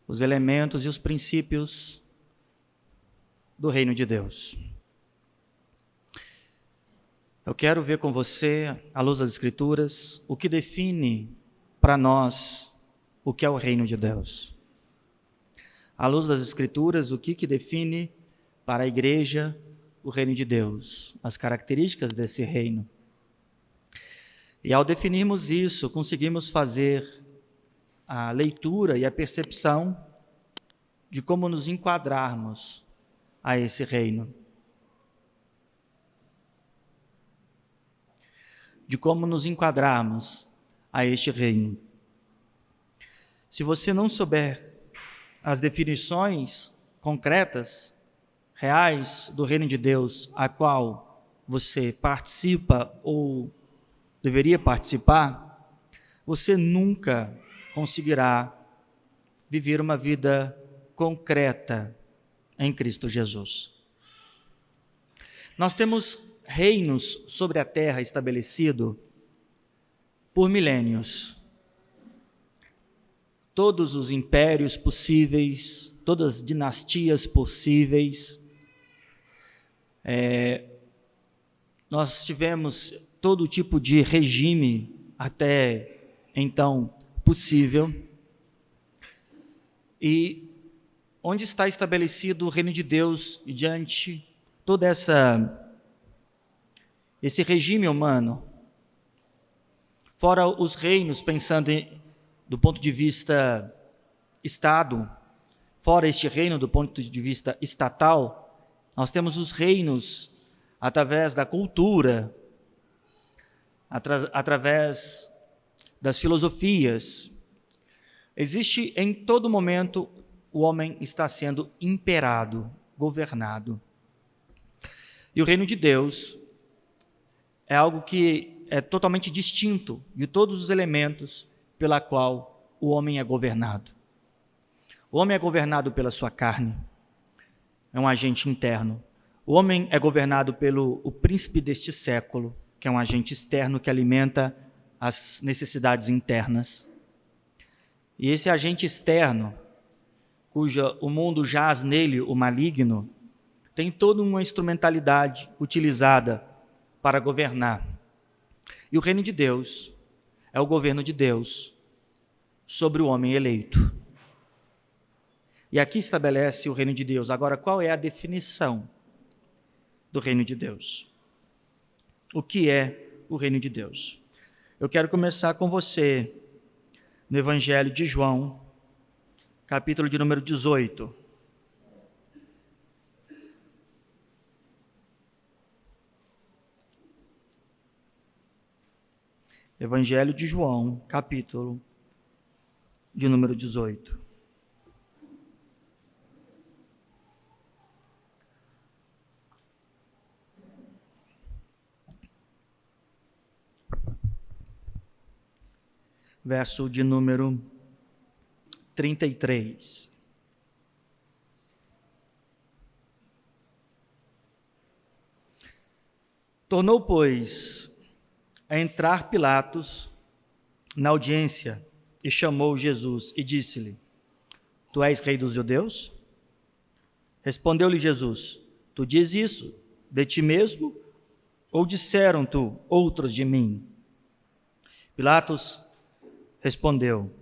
os elementos e os princípios do reino de Deus. Eu quero ver com você, à luz das Escrituras, o que define para nós o que é o reino de Deus. À luz das Escrituras, o que define para a igreja o reino de Deus, as características desse reino. E ao definirmos isso, conseguimos fazer a leitura e a percepção de como nos enquadrarmos a esse reino. De como nos enquadrarmos a este reino. Se você não souber as definições concretas, reais do reino de Deus, a qual você participa ou deveria participar, você nunca conseguirá viver uma vida concreta em Cristo Jesus. Nós temos reinos sobre a terra estabelecido por milênios. Todos os impérios possíveis, todas as dinastias possíveis. Nós tivemos todo tipo de regime até então possível. E onde está estabelecido o reino de Deus e diante todo esse regime humano? Fora os reinos, pensando do ponto de vista Estado, fora este reino do ponto de vista estatal, nós temos os reinos através da cultura, através das filosofias. Existe em todo momento, o homem está sendo imperado, governado. E o reino de Deus é algo que é totalmente distinto de todos os elementos pela qual o homem é governado. O homem é governado pela sua carne, é um agente interno. O homem é governado pelo príncipe deste século, que é um agente externo que alimenta as necessidades internas. E esse agente externo, o mundo jaz nele, o maligno, tem toda uma instrumentalidade utilizada para governar. E o reino de Deus é o governo de Deus sobre o homem eleito. E aqui estabelece o reino de Deus. Agora, qual é a definição do reino de Deus? O que é o reino de Deus? Eu quero começar com você no Evangelho de João, capítulo de número 18. Evangelho de João, capítulo de número 18. Verso de número 33. Tornou, pois, a entrar Pilatos na audiência e chamou Jesus e disse-lhe: Tu és rei dos judeus? Respondeu-lhe Jesus: Tu dizes isso de ti mesmo ou disseram tu outros de mim? Pilatos respondeu: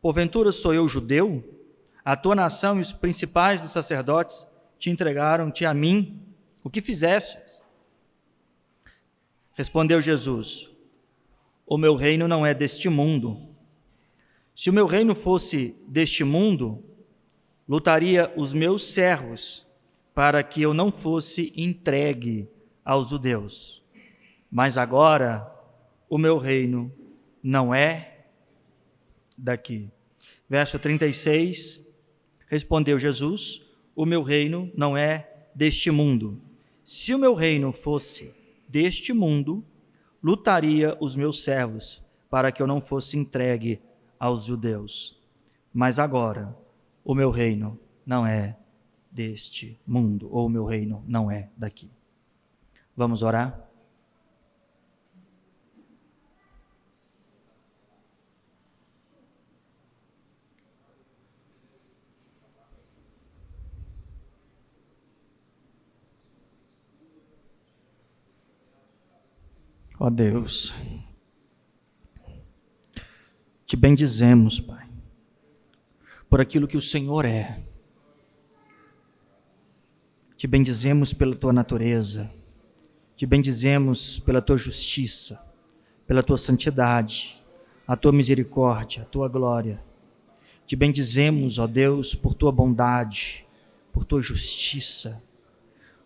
Porventura sou eu judeu? A tua nação e os principais dos sacerdotes te entregaram-te a mim. O que fizestes? Respondeu Jesus: O meu reino não é deste mundo. Se o meu reino fosse deste mundo, lutaria os meus servos para que eu não fosse entregue aos judeus. Mas agora o meu reino não é daqui. Verso 36, respondeu Jesus: O meu reino não é deste mundo. Se o meu reino fosse deste mundo, lutaria os meus servos para que eu não fosse entregue aos judeus. Mas agora o meu reino não é deste mundo, ou o meu reino não é daqui. Vamos orar? Ó Deus, te bendizemos, Pai, por aquilo que o Senhor é. Te bendizemos pela tua natureza, te bendizemos pela tua justiça, pela tua santidade, a tua misericórdia, a tua glória. Te bendizemos, ó Deus, por tua bondade, por tua justiça,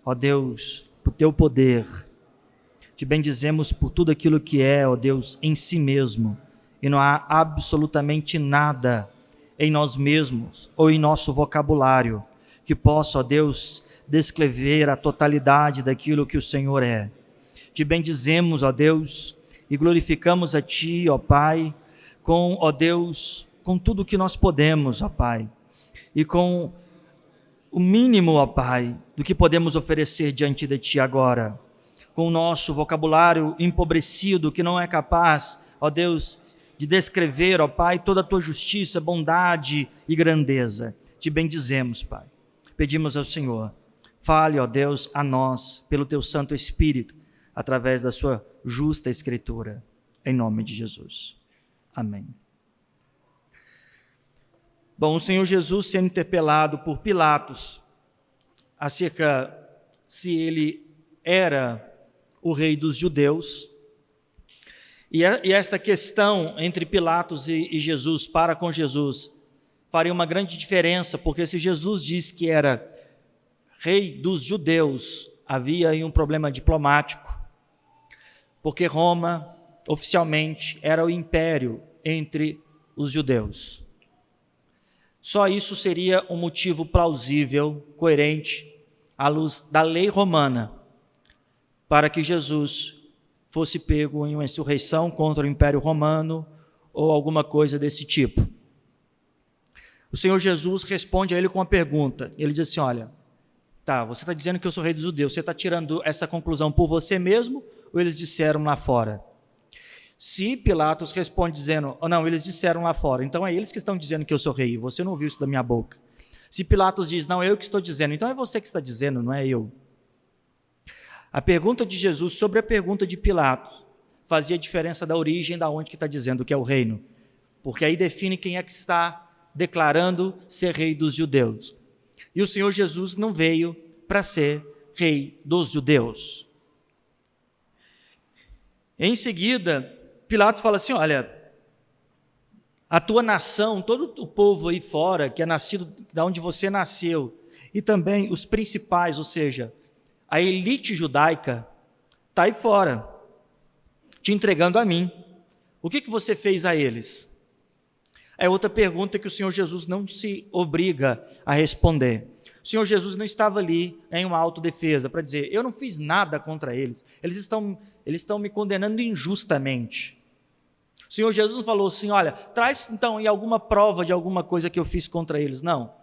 ó Deus, por teu poder. Te bendizemos por tudo aquilo que é, ó Deus, em si mesmo, e não há absolutamente nada em nós mesmos ou em nosso vocabulário que possa, ó Deus, descrever a totalidade daquilo que o Senhor é. Te bendizemos, ó Deus, e glorificamos a Ti, ó Pai, com, ó Deus, com tudo que nós podemos, ó Pai, e com o mínimo, ó Pai, do que podemos oferecer diante de Ti agora, com o nosso vocabulário empobrecido, que não é capaz, ó Deus, de descrever, ó Pai, toda a Tua justiça, bondade e grandeza. Te bendizemos, Pai. Pedimos ao Senhor, fale, ó Deus, a nós, pelo Teu Santo Espírito, através da Sua justa Escritura, em nome de Jesus. Amém. Bom, o Senhor Jesus sendo interpelado por Pilatos acerca se ele era o rei dos judeus, e esta questão entre Pilatos e Jesus, para com Jesus, faria uma grande diferença, porque se Jesus disse que era rei dos judeus, havia aí um problema diplomático, porque Roma, oficialmente, era o império entre os judeus. Só isso seria um motivo plausível, coerente, à luz da lei romana, para que Jesus fosse pego em uma insurreição contra o Império Romano ou alguma coisa desse tipo. O Senhor Jesus responde a ele com uma pergunta. Ele diz assim, olha, tá, você está dizendo que eu sou rei dos judeus, você está tirando essa conclusão por você mesmo ou eles disseram lá fora? Se Pilatos responde dizendo, oh, não, eles disseram lá fora, então é eles que estão dizendo que eu sou rei, você não ouviu isso da minha boca. Se Pilatos diz, não, eu que estou dizendo, então é você que está dizendo, não é eu. A pergunta de Jesus sobre a pergunta de Pilatos fazia diferença da origem da onde que está dizendo que é o reino, porque aí define quem é que está declarando ser rei dos judeus. E o Senhor Jesus não veio para ser rei dos judeus. Em seguida, Pilatos fala assim, olha, a tua nação, todo o povo aí fora, que é nascido da onde você nasceu, e também os principais, ou seja, a elite judaica, está aí fora, te entregando a mim. O que você fez a eles? É outra pergunta que o Senhor Jesus não se obriga a responder. O Senhor Jesus não estava ali em uma autodefesa para dizer, eu não fiz nada contra eles, eles estão me condenando injustamente. O Senhor Jesus não falou assim, olha, traz então aí alguma prova de alguma coisa que eu fiz contra eles. Não.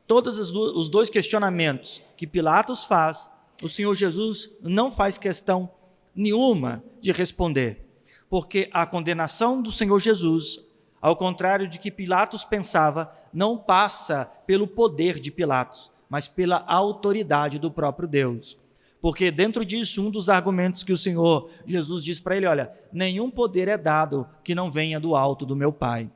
Todos os dois questionamentos que Pilatos faz, o Senhor Jesus não faz questão nenhuma de responder, porque a condenação do Senhor Jesus, ao contrário de que Pilatos pensava, não passa pelo poder de Pilatos, mas pela autoridade do próprio Deus. Porque dentro disso, um dos argumentos que o Senhor Jesus diz para ele, olha, nenhum poder é dado que não venha do alto do meu Pai.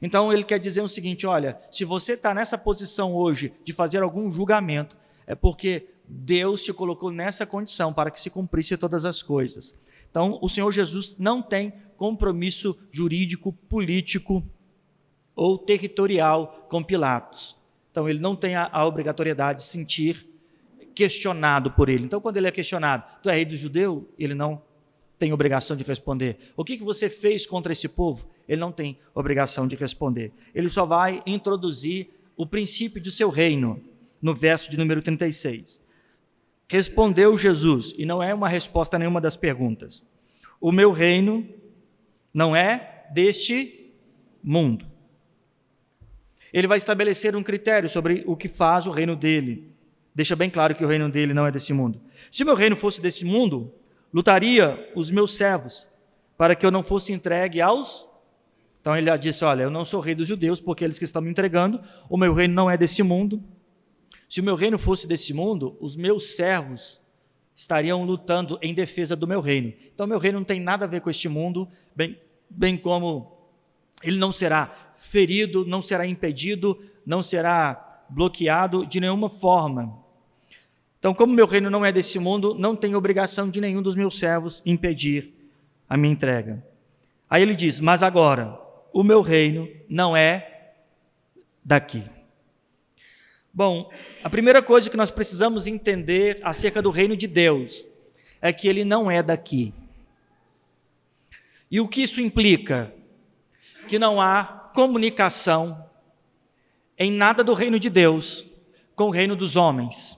Então ele quer dizer o seguinte, olha, se você está nessa posição hoje de fazer algum julgamento, é porque Deus te colocou nessa condição para que se cumprisse todas as coisas. Então o Senhor Jesus não tem compromisso jurídico, político ou territorial com Pilatos. Então ele não tem a obrigatoriedade de sentir questionado por ele. Então quando ele é questionado, tu é rei do judeu? Ele não tem obrigação de responder. O que você fez contra esse povo? Ele não tem obrigação de responder. Ele só vai introduzir o princípio do seu reino, no verso de número 36. Respondeu Jesus, e não é uma resposta a nenhuma das perguntas, o meu reino não é deste mundo. Ele vai estabelecer um critério sobre o que faz o reino dele. Deixa bem claro que o reino dele não é desse mundo. Se o meu reino fosse desse mundo, lutaria os meus servos, para que eu não fosse entregue aos... Então ele já disse, olha, eu não sou rei dos judeus, porque eles que estão me entregando, o meu reino não é desse mundo. Se o meu reino fosse desse mundo, os meus servos estariam lutando em defesa do meu reino. Então, meu reino não tem nada a ver com este mundo, bem como ele não será ferido, não será impedido, não será bloqueado de nenhuma forma. Então, como meu reino não é desse mundo, não tem obrigação de nenhum dos meus servos impedir a minha entrega. Aí ele diz, mas agora, o meu reino não é daqui. Bom, a primeira coisa que nós precisamos entender acerca do reino de Deus é que ele não é daqui. E o que isso implica? Que não há comunicação em nada do reino de Deus com o reino dos homens.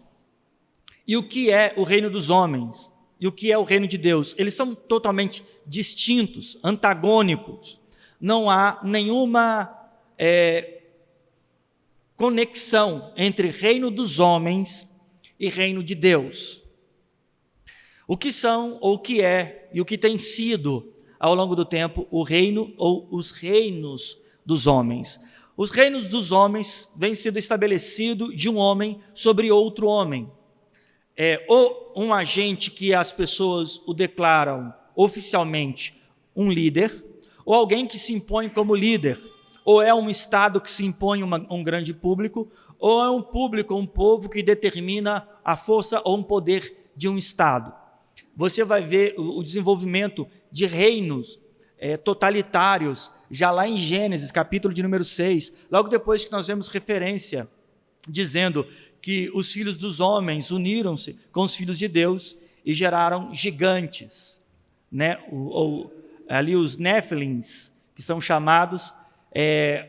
E o que é o reino dos homens? E o que é o reino de Deus? Eles são totalmente distintos, antagônicos. Não há nenhuma conexão entre reino dos homens e reino de Deus. O que são, ou o que é, e o que tem sido, ao longo do tempo, o reino ou os reinos dos homens. Os reinos dos homens vêm sendo estabelecidos de um homem sobre outro homem. Ou um agente que as pessoas o declaram oficialmente um líder, ou alguém que se impõe como líder, ou é um Estado que se impõe um grande público, ou é um público, um povo que determina a força ou um poder de um Estado. Você vai ver o desenvolvimento de reinos totalitários, já lá em Gênesis, capítulo de número 6, logo depois que nós vemos referência, dizendo que os filhos dos homens uniram-se com os filhos de Deus e geraram gigantes, né? Ali os Néfilins, que são chamados,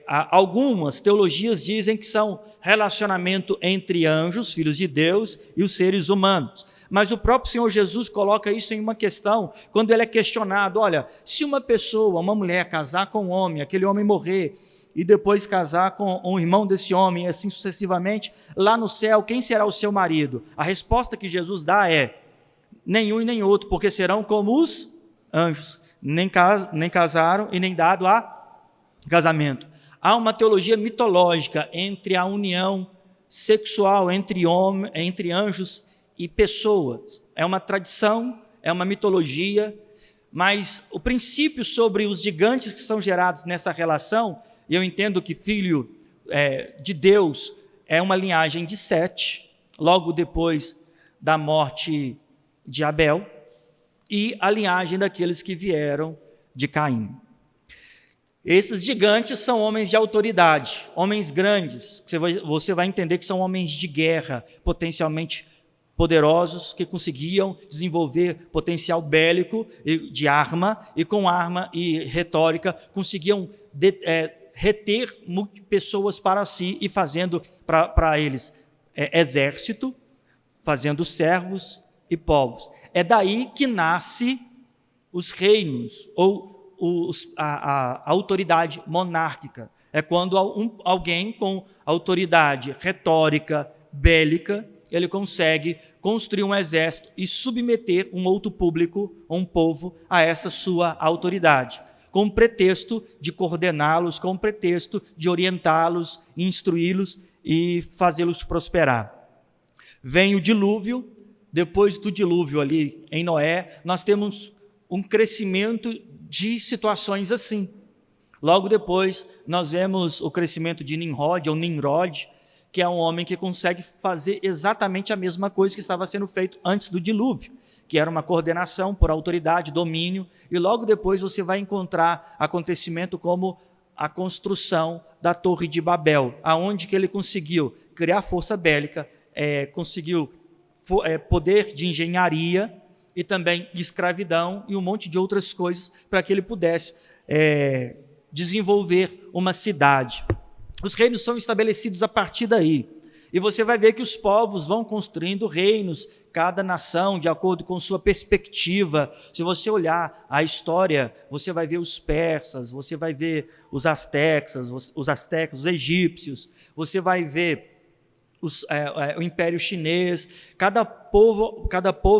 algumas teologias dizem que são relacionamento entre anjos, filhos de Deus, e os seres humanos. Mas o próprio Senhor Jesus coloca isso em uma questão, quando ele é questionado, olha, se uma pessoa, uma mulher, casar com um homem, aquele homem morrer, e depois casar com um irmão desse homem, e assim sucessivamente, lá no céu, quem será o seu marido? A resposta que Jesus dá é, nenhum e nem outro, porque serão como os anjos, nem casaram e nem dado a casamento. Há uma teologia mitológica entre a união sexual entre anjos e pessoas. É uma tradição, é uma mitologia, mas o princípio sobre os gigantes que são gerados nessa relação, e eu entendo que filho de Deus é uma linhagem de Sete, logo depois da morte de Abel, e a linhagem daqueles que vieram de Caim. Esses gigantes são homens de autoridade, homens grandes, você vai entender que são homens de guerra, potencialmente poderosos, que conseguiam desenvolver potencial bélico de arma, e com arma e retórica conseguiam reter pessoas para si e fazendo para eles exército, fazendo servos e povos. É daí que nasce os reinos, ou a autoridade monárquica. É quando alguém com autoridade retórica, bélica, ele consegue construir um exército e submeter um outro público, um povo, a essa sua autoridade, com o pretexto de coordená-los, com o pretexto de orientá-los, instruí-los e fazê-los prosperar. Vem o dilúvio. Depois do dilúvio ali em Noé, nós temos um crescimento de situações assim. Logo depois, nós vemos o crescimento de Nimrod, ou Nimrod, que é um homem que consegue fazer exatamente a mesma coisa que estava sendo feito antes do dilúvio, que era uma coordenação por autoridade, domínio, e logo depois você vai encontrar acontecimento como a construção da Torre de Babel, aonde que ele conseguiu criar força bélica, conseguiu poder de engenharia e também escravidão e um monte de outras coisas para que ele pudesse desenvolver uma cidade. Os reinos são estabelecidos a partir daí. E você vai ver que os povos vão construindo reinos, cada nação de acordo com sua perspectiva. Se você olhar a história, você vai ver os persas, você vai ver os astecas, os egípcios, você vai ver o Império Chinês. Cada povo,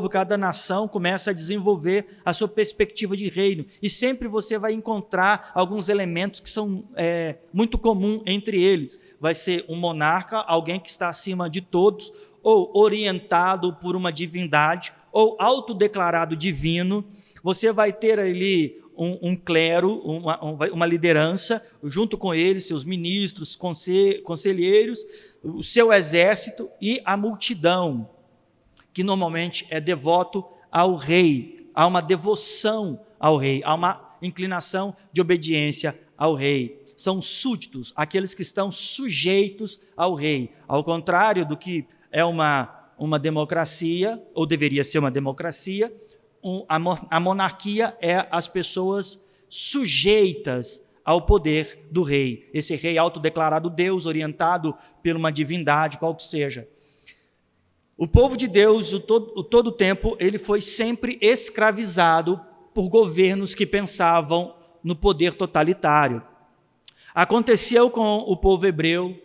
cada nação começa a desenvolver a sua perspectiva de reino, e sempre você vai encontrar alguns elementos que são muito comuns entre eles. Vai ser um monarca, alguém que está acima de todos, ou orientado por uma divindade, ou autodeclarado divino. Você vai ter ali um clero, uma liderança, junto com eles, seus ministros, conselheiros, o seu exército e a multidão, que normalmente é devoto ao rei. Há uma devoção ao rei, há uma inclinação de obediência ao rei. São súditos, aqueles que estão sujeitos ao rei. Ao contrário do que é uma democracia, ou deveria ser uma democracia, a monarquia é as pessoas sujeitas ao poder do rei. Esse rei autodeclarado Deus, orientado por uma divindade, qual que seja. O povo de Deus, todo o tempo, ele foi sempre escravizado por governos que pensavam no poder totalitário. Aconteceu com o povo hebreu,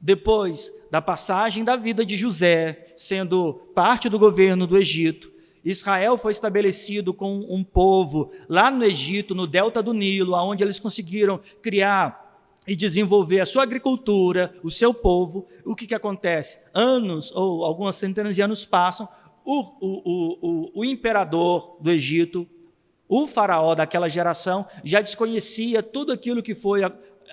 depois da passagem da vida de José, sendo parte do governo do Egito. Israel foi estabelecido com um povo lá no Egito, no delta do Nilo, onde eles conseguiram criar e desenvolver a sua agricultura, o seu povo. O que acontece? Anos, ou algumas centenas de anos passam, o imperador do Egito, o faraó daquela geração, já desconhecia tudo aquilo que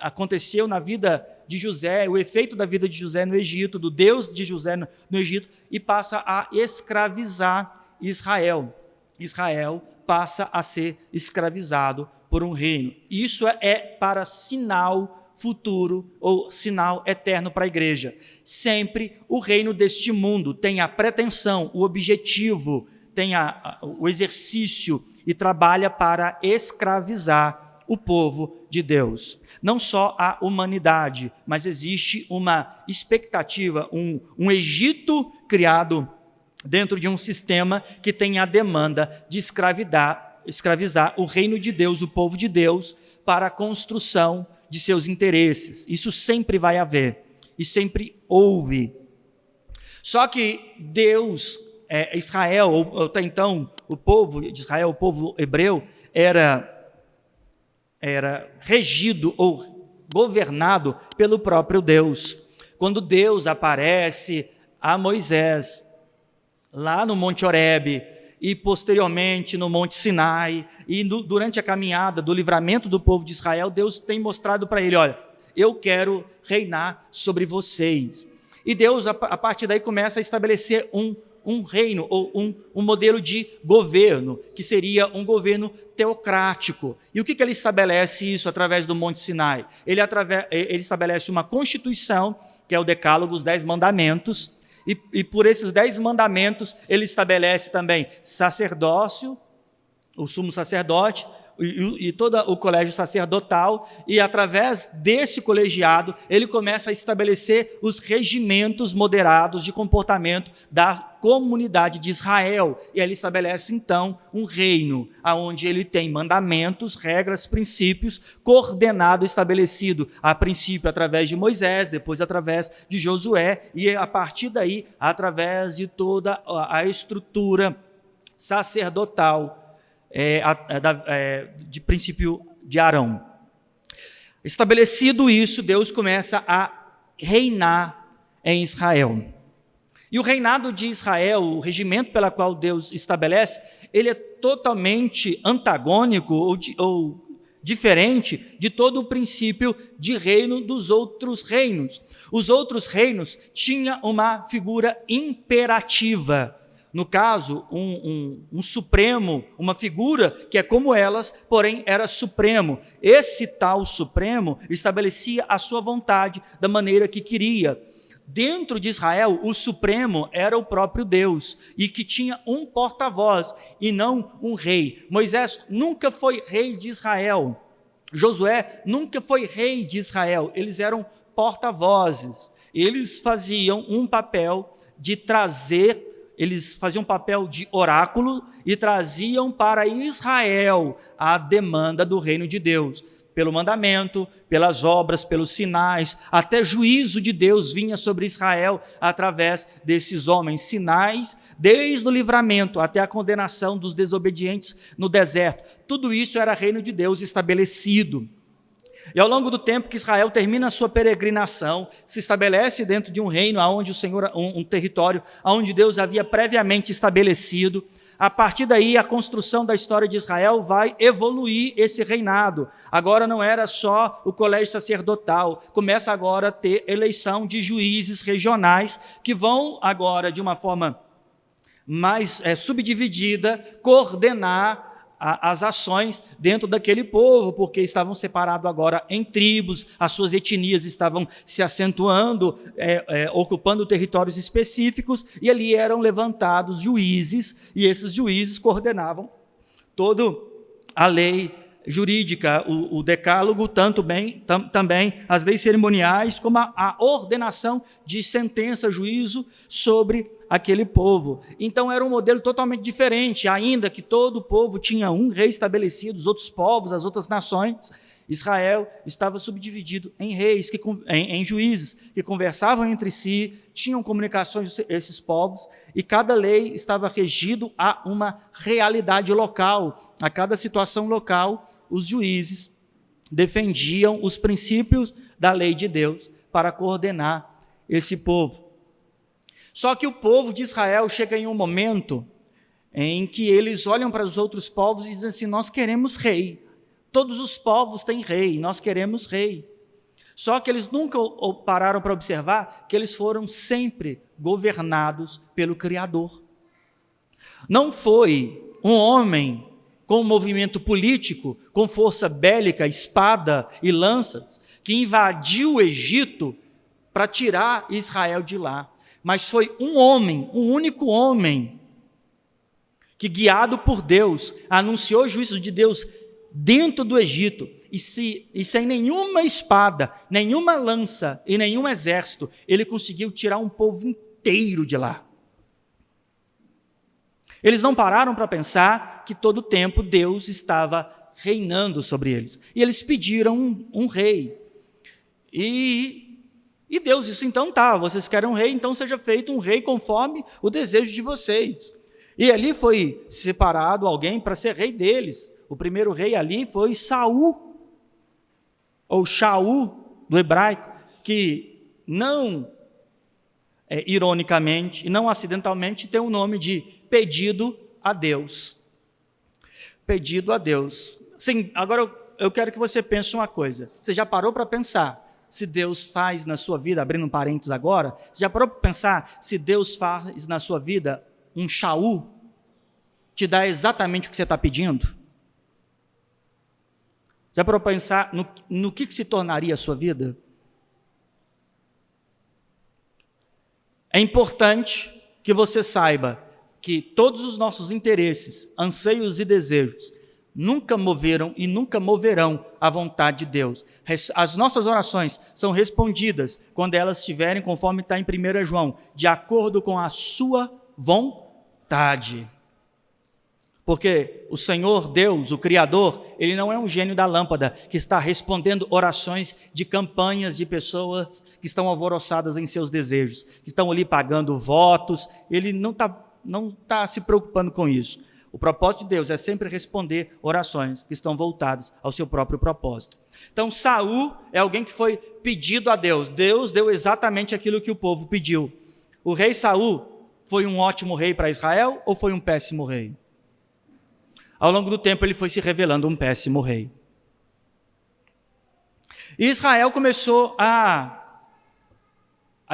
aconteceu na vida de José, o efeito da vida de José no Egito, do Deus de José no Egito, e passa a escravizar Israel. Israel passa a ser escravizado por um reino. Isso é para sinal futuro ou sinal eterno para a igreja. Sempre o reino deste mundo tem a pretensão, o objetivo, tem o exercício e trabalha para escravizar o povo de Deus. Não só a humanidade, mas existe uma expectativa, um Egito criado dentro de um sistema que tem a demanda de escravizar o reino de Deus, o povo de Deus, para a construção de seus interesses. Isso sempre vai haver e sempre houve. Só que Deus, Israel, ou até então o povo de Israel, o povo hebreu, era regido ou governado pelo próprio Deus. Quando Deus aparece a Moisés, lá no Monte Horebe, e posteriormente no Monte Sinai, e durante a caminhada do livramento do povo de Israel, Deus tem mostrado para ele, olha, eu quero reinar sobre vocês. E Deus, a partir daí, começa a estabelecer um reino, ou um modelo de governo, que seria um governo teocrático. E o que ele estabelece isso através do Monte Sinai? Ele estabelece uma constituição, que é o Decálogo, os 10 mandamentos, e por esses 10 mandamentos, ele estabelece também sacerdócio, o sumo sacerdote, e todo o colégio sacerdotal, e através desse colegiado, ele começa a estabelecer os regimentos moderados de comportamento da comunidade de Israel. E ele estabelece, então, um reino, onde ele tem mandamentos, regras, princípios, coordenado, estabelecido, a princípio através de Moisés, depois através de Josué, e a partir daí, através de toda a estrutura sacerdotal, de princípio de Arão. Estabelecido isso, Deus começa a reinar em Israel. E o reinado de Israel, o regimento pela qual Deus estabelece, ele é totalmente antagônico ou diferente de todo o princípio de reino dos outros reinos. Os outros reinos tinham uma figura imperativa. No caso, um supremo, uma figura que é como elas, porém era supremo. Esse tal supremo estabelecia a sua vontade da maneira que queria. Dentro de Israel, o supremo era o próprio Deus, e que tinha um porta-voz e não um rei. Moisés nunca foi rei de Israel. Josué nunca foi rei de Israel. Eles eram porta-vozes. Eles faziam um papel de trazer. Eles faziam um papel de oráculo e traziam para Israel a demanda do reino de Deus. Pelo mandamento, pelas obras, pelos sinais, até juízo de Deus vinha sobre Israel através desses homens. Sinais, desde o livramento até a condenação dos desobedientes no deserto. Tudo isso era reino de Deus estabelecido. E ao longo do tempo que Israel termina a sua peregrinação, se estabelece dentro de um reino onde o Senhor, um território onde Deus havia previamente estabelecido. A partir daí, a construção da história de Israel vai evoluir esse reinado. Agora não era só o colégio sacerdotal, começa agora a ter eleição de juízes regionais que vão agora, de uma forma mais subdividida, coordenar as ações dentro daquele povo, porque estavam separados agora em tribos, as suas etnias estavam se acentuando, ocupando territórios específicos, e ali eram levantados juízes, e esses juízes coordenavam toda a lei jurídica, o decálogo, também as leis cerimoniais, como a ordenação de sentença, juízo sobre aquele povo. Então era um modelo totalmente diferente, ainda que todo o povo tinha um rei estabelecido, os outros povos, as outras nações, Israel estava subdividido em reis, em juízes, que conversavam entre si, tinham comunicações esses povos, e cada lei estava regido a uma realidade local, a cada situação local, os juízes defendiam os princípios da lei de Deus para coordenar esse povo. Só que o povo de Israel chega em um momento em que eles olham para os outros povos e dizem assim: nós queremos rei. Todos os povos têm rei, nós queremos rei. Só que eles nunca pararam para observar que eles foram sempre governados pelo Criador. Não foi um homem com um movimento político, com força bélica, espada e lanças, que invadiu o Egito para tirar Israel de lá. Mas foi um homem, um único homem, que, guiado por Deus, anunciou o juízo de Deus dentro do Egito, e sem nenhuma espada, nenhuma lança e nenhum exército, ele conseguiu tirar um povo inteiro de lá. Eles não pararam para pensar que todo o tempo Deus estava reinando sobre eles. E eles pediram um rei. E Deus disse: então tá, vocês querem um rei, então seja feito um rei conforme o desejo de vocês. E ali foi separado alguém para ser rei deles. O primeiro rei ali foi Saul, ou Shaul, do hebraico, que não, ironicamente e não acidentalmente, tem o nome de pedido a Deus. Pedido a Deus. Sim, agora eu quero que você pense uma coisa. Você já parou para pensar se Deus faz na sua vida, abrindo um parênteses agora, você já parou para pensar se Deus faz na sua vida um Shaul, te dá exatamente o que você está pedindo? Já parou para pensar no que se tornaria a sua vida? É importante que você saiba que todos os nossos interesses, anseios e desejos nunca moveram e nunca moverão a vontade de Deus. As nossas orações são respondidas quando elas estiverem, conforme está em 1 João, de acordo com a sua vontade. Porque o Senhor Deus, o Criador, Ele não é um gênio da lâmpada que está respondendo orações de campanhas de pessoas que estão alvoroçadas em seus desejos, que estão ali pagando votos. Ele não está se preocupando com isso. O propósito de Deus é sempre responder orações que estão voltadas ao seu próprio propósito. Então, Saul é alguém que foi pedido a Deus. Deus deu exatamente aquilo que o povo pediu. O rei Saul foi um ótimo rei para Israel ou foi um péssimo rei? Ao longo do tempo, ele foi se revelando um péssimo rei. E Israel começou a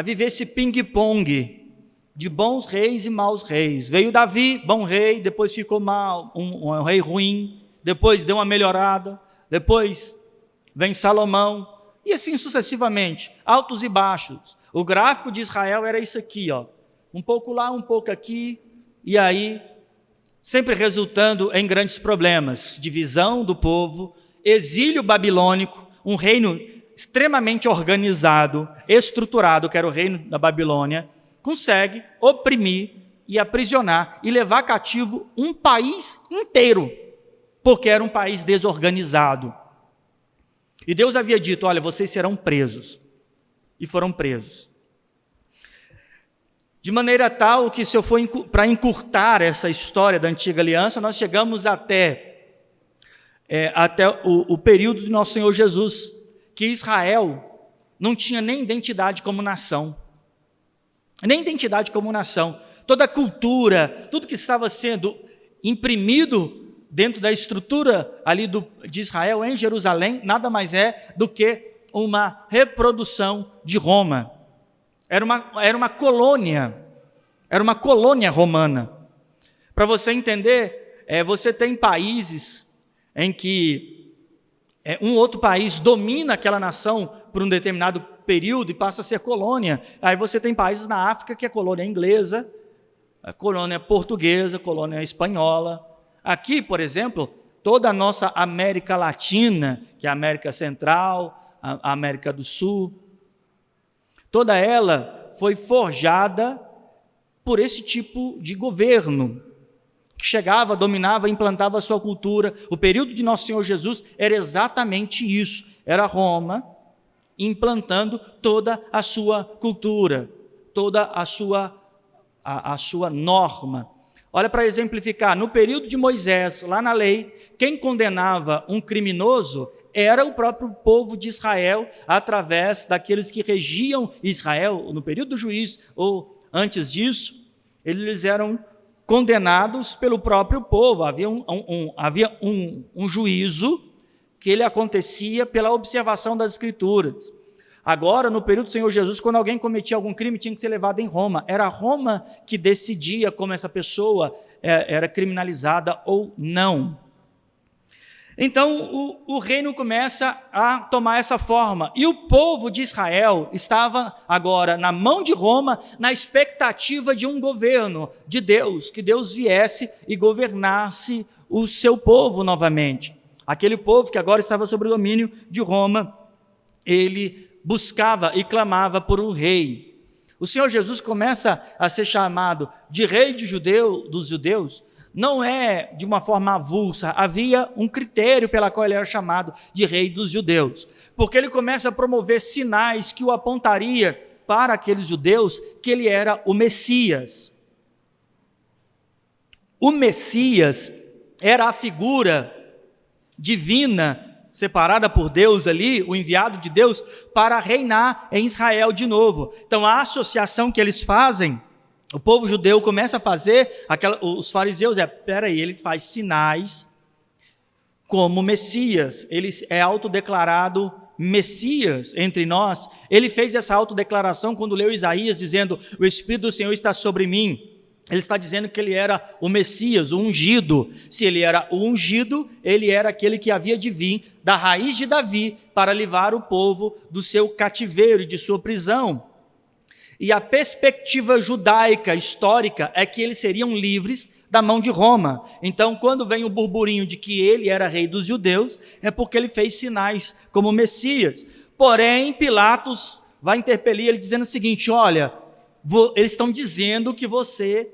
viver esse ping-pong de bons reis e maus reis. Veio Davi, bom rei, depois ficou mal, um rei ruim, depois deu uma melhorada, depois vem Salomão, e assim sucessivamente, altos e baixos. O gráfico de Israel era isso aqui, ó, um pouco lá, um pouco aqui, e aí sempre resultando em grandes problemas, divisão do povo, exílio babilônico, um reino extremamente organizado, estruturado, que era o reino da Babilônia, consegue oprimir e aprisionar e levar cativo um país inteiro, porque era um país desorganizado. E Deus havia dito: olha, vocês serão presos. E foram presos. De maneira tal que, se eu for para encurtar essa história da antiga aliança, nós chegamos até o período de nosso Senhor Jesus, que Israel não tinha nem identidade como nação. Nem identidade como nação. Toda a cultura, tudo que estava sendo imprimido dentro da estrutura ali de Israel, em Jerusalém, nada mais é do que uma reprodução de Roma. Era uma colônia romana. Para você entender, você tem países em que um outro país domina aquela nação por um determinado período e passa a ser colônia. Aí você tem países na África que é colônia inglesa, a colônia portuguesa, colônia espanhola. Aqui, por exemplo, toda a nossa América Latina, que é a América Central, a América do Sul, toda ela foi forjada por esse tipo de governo, que chegava, dominava, implantava a sua cultura. O período de Nosso Senhor Jesus era exatamente isso, era Roma implantando toda a sua cultura, toda a sua norma. Olha, para exemplificar, no período de Moisés, lá na lei, quem condenava um criminoso era o próprio povo de Israel, através daqueles que regiam Israel, no período do juiz, ou antes disso, eles eram condenados pelo próprio povo. Havia um juízo que ele acontecia pela observação das Escrituras. Agora, no período do Senhor Jesus, quando alguém cometia algum crime, tinha que ser levado em Roma. Era Roma que decidia como essa pessoa era criminalizada ou não. Então, o reino começa a tomar essa forma. E o povo de Israel estava agora na mão de Roma, na expectativa de um governo de Deus, que Deus viesse e governasse o seu povo novamente. Aquele povo que agora estava sob o domínio de Roma, ele buscava e clamava por um rei. O Senhor Jesus começa a ser chamado de rei dos judeus, não é de uma forma avulsa, havia um critério pela qual ele era chamado de rei dos judeus, porque ele começa a promover sinais que o apontaria para aqueles judeus que ele era o Messias. O Messias era a figura divina, separada por Deus ali, o enviado de Deus, para reinar em Israel de novo. Então a associação que eles fazem, o povo judeu começa a fazer, os fariseus, ele faz sinais como Messias, ele é autodeclarado Messias entre nós. Ele fez essa autodeclaração quando leu Isaías, dizendo: o Espírito do Senhor está sobre mim. Ele está dizendo que ele era o Messias, o ungido. Se ele era o ungido, ele era aquele que havia de vir da raiz de Davi para livrar o povo do seu cativeiro e de sua prisão. E a perspectiva judaica, histórica, é que eles seriam livres da mão de Roma. Então, quando vem o burburinho de que ele era rei dos judeus, é porque ele fez sinais como Messias. Porém, Pilatos vai interpelir ele dizendo o seguinte: olha, eles estão dizendo que você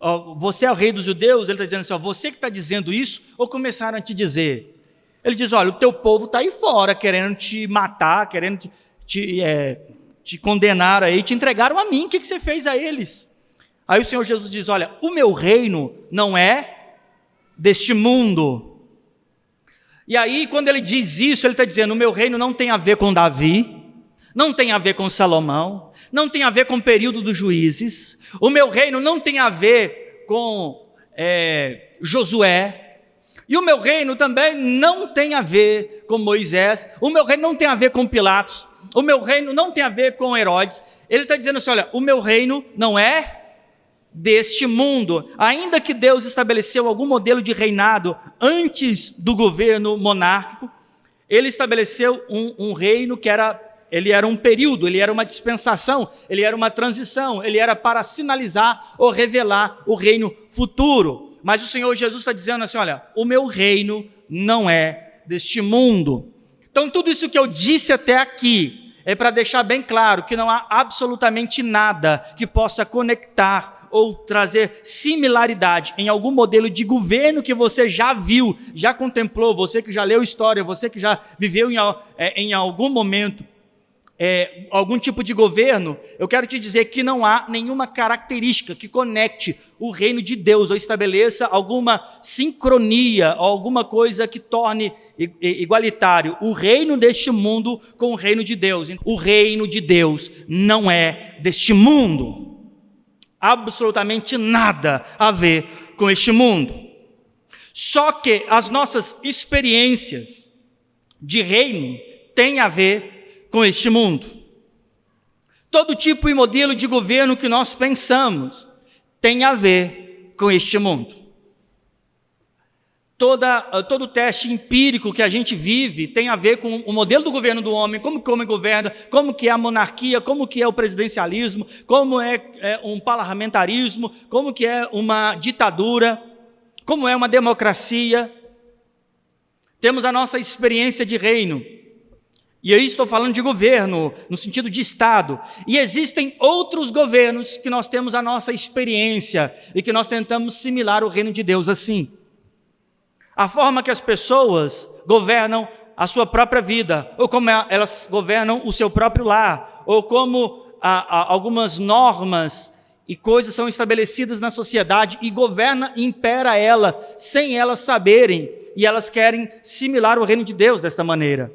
é o rei dos judeus. Ele está dizendo assim: você que está dizendo isso, ou começaram a te dizer? Ele diz: olha, o teu povo está aí fora, querendo te matar, querendo te condenar aí, te entregaram a mim, o que você fez a eles? Aí o Senhor Jesus diz: olha, o meu reino não é deste mundo. E aí, quando ele diz isso, ele está dizendo: o meu reino não tem a ver com Davi, não tem a ver com Salomão, não tem a ver com o período dos juízes, o meu reino não tem a ver com Josué, e o meu reino também não tem a ver com Moisés, o meu reino não tem a ver com Pilatos, o meu reino não tem a ver com Herodes. Ele está dizendo assim: olha, o meu reino não é deste mundo. Ainda que Deus estabeleceu algum modelo de reinado antes do governo monárquico, ele estabeleceu um reino que ele era um período, ele era uma dispensação, ele era uma transição, ele era para sinalizar ou revelar o reino futuro. Mas o Senhor Jesus está dizendo assim: olha, o meu reino não é deste mundo. Então tudo isso que eu disse até aqui é para deixar bem claro que não há absolutamente nada que possa conectar ou trazer similaridade em algum modelo de governo que você já viu, já contemplou, você que já leu história, você que já viveu em algum momento algum tipo de governo, eu quero te dizer que não há nenhuma característica que conecte o reino de Deus ou estabeleça alguma sincronia, alguma coisa que torne igualitário o reino deste mundo com o reino de Deus. O reino de Deus não é deste mundo. Absolutamente nada a ver com este mundo. Só que as nossas experiências de reino têm a ver com este mundo. Todo tipo e modelo de governo que nós pensamos tem a ver com este mundo. Todo teste empírico que a gente vive tem a ver com o modelo do governo do homem, como que o homem governa, como que é a monarquia, como que é o presidencialismo, como é um parlamentarismo, como que é uma ditadura, como é uma democracia. Temos a nossa experiência de reino. E aí estou falando de governo, no sentido de Estado. E existem outros governos que nós temos a nossa experiência e que nós tentamos similar o reino de Deus assim. A forma que as pessoas governam a sua própria vida, ou como elas governam o seu próprio lar, ou como algumas normas e coisas são estabelecidas na sociedade e governa e impera ela, sem elas saberem, e elas querem similar o reino de Deus desta maneira.